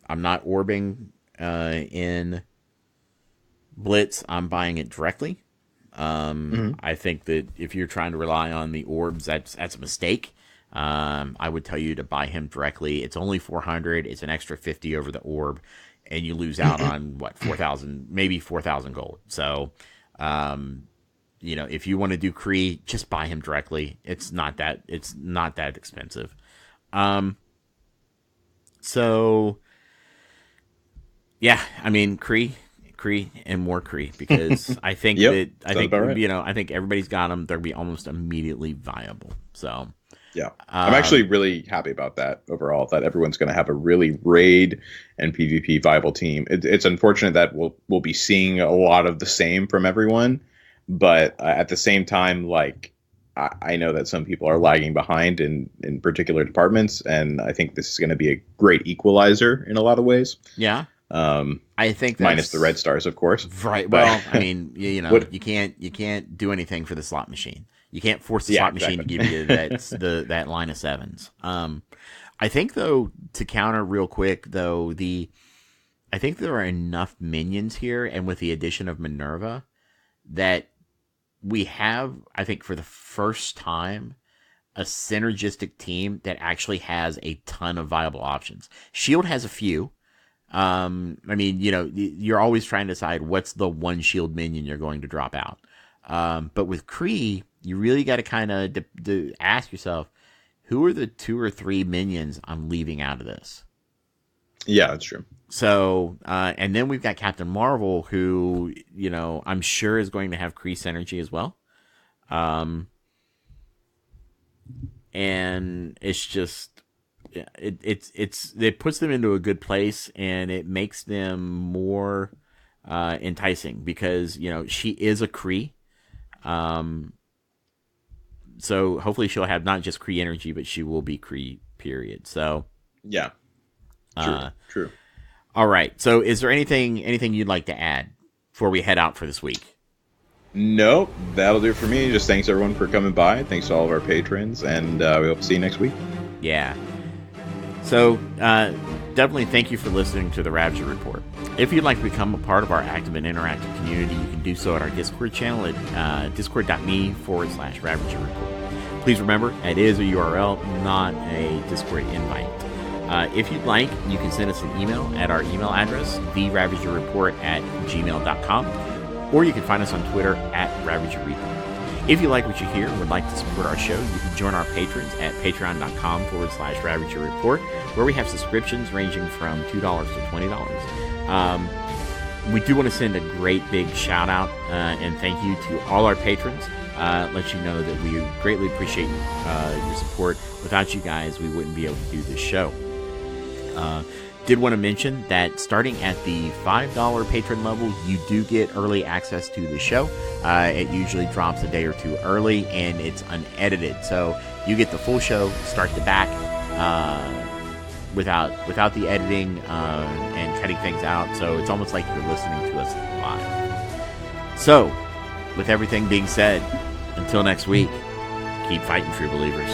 I'm not orbing in Blitz. I'm buying it directly. I think that if you're trying to rely on the orbs, that's a mistake. I would tell you to buy him directly. It's only 400. It's an extra 50 over the orb, and you lose out on 4,000, maybe 4,000 gold. So, if you want to do Kree, just buy him directly. It's not that expensive. So, yeah, I mean, Kree, and more Kree, because I think I think everybody's got them. They'll be almost immediately viable. So, yeah, I'm actually really happy about that overall. That everyone's going to have a really raid and PvP viable team. It's unfortunate that we'll be seeing a lot of the same from everyone, but at the same time, like, I know that some people are lagging behind in particular departments, and I think this is going to be a great equalizer in a lot of ways. Yeah. I think minus the red stars, of course. Right. Well, I mean, you can't do anything for the slot machine. You can't force the slot machine to give you that line of sevens. I think though, to counter real quick though, I think there are enough minions here, and with the addition of Minn-Erva, that we have, I think, for the first time, a synergistic team that actually has a ton of viable options. Shield has a few. I mean, you're always trying to decide what's the one shield minion you're going to drop out. But with Kree, you really got to kind of ask yourself, who are the 2 or 3 minions I'm leaving out of this? Yeah, that's true. So, and then we've got Captain Marvel, who, I'm sure is going to have Kree synergy as well. And it's just, it puts them into a good place, and it makes them more enticing because she is a Kree. So hopefully she'll have not just Kree energy, but she will be Kree, period. So yeah, true. All right. So is there anything you'd like to add before we head out for this week? Nope, that'll do it for me. Just thanks everyone for coming by. Thanks to all of our patrons, and we hope to see you next week. Yeah. So definitely thank you for listening to the Ravager Report. If you'd like to become a part of our active and interactive community, you can do so at our Discord channel at discord.me/Ravager Report. Please remember, it is a URL, not a Discord invite. If you'd like, you can send us an email at our email address, theravagerreport@gmail.com, or you can find us on Twitter @ravagerreport. If you like what you hear and would like to support our show, you can join our patrons at patreon.com/ravagerreport, where we have subscriptions ranging from $2 to $20. We do want to send a great big shout out and thank you to all our patrons. Let you know that we greatly appreciate your support. Without you guys, we wouldn't be able to do this show. Did want to mention that starting at the $5 patron level, you do get early access to the show. It usually drops a day or two early, and it's unedited. So you get the full show, start to back, without the editing and cutting things out. So it's almost like you're listening to us live. So, with everything being said, until next week, keep fighting, true believers.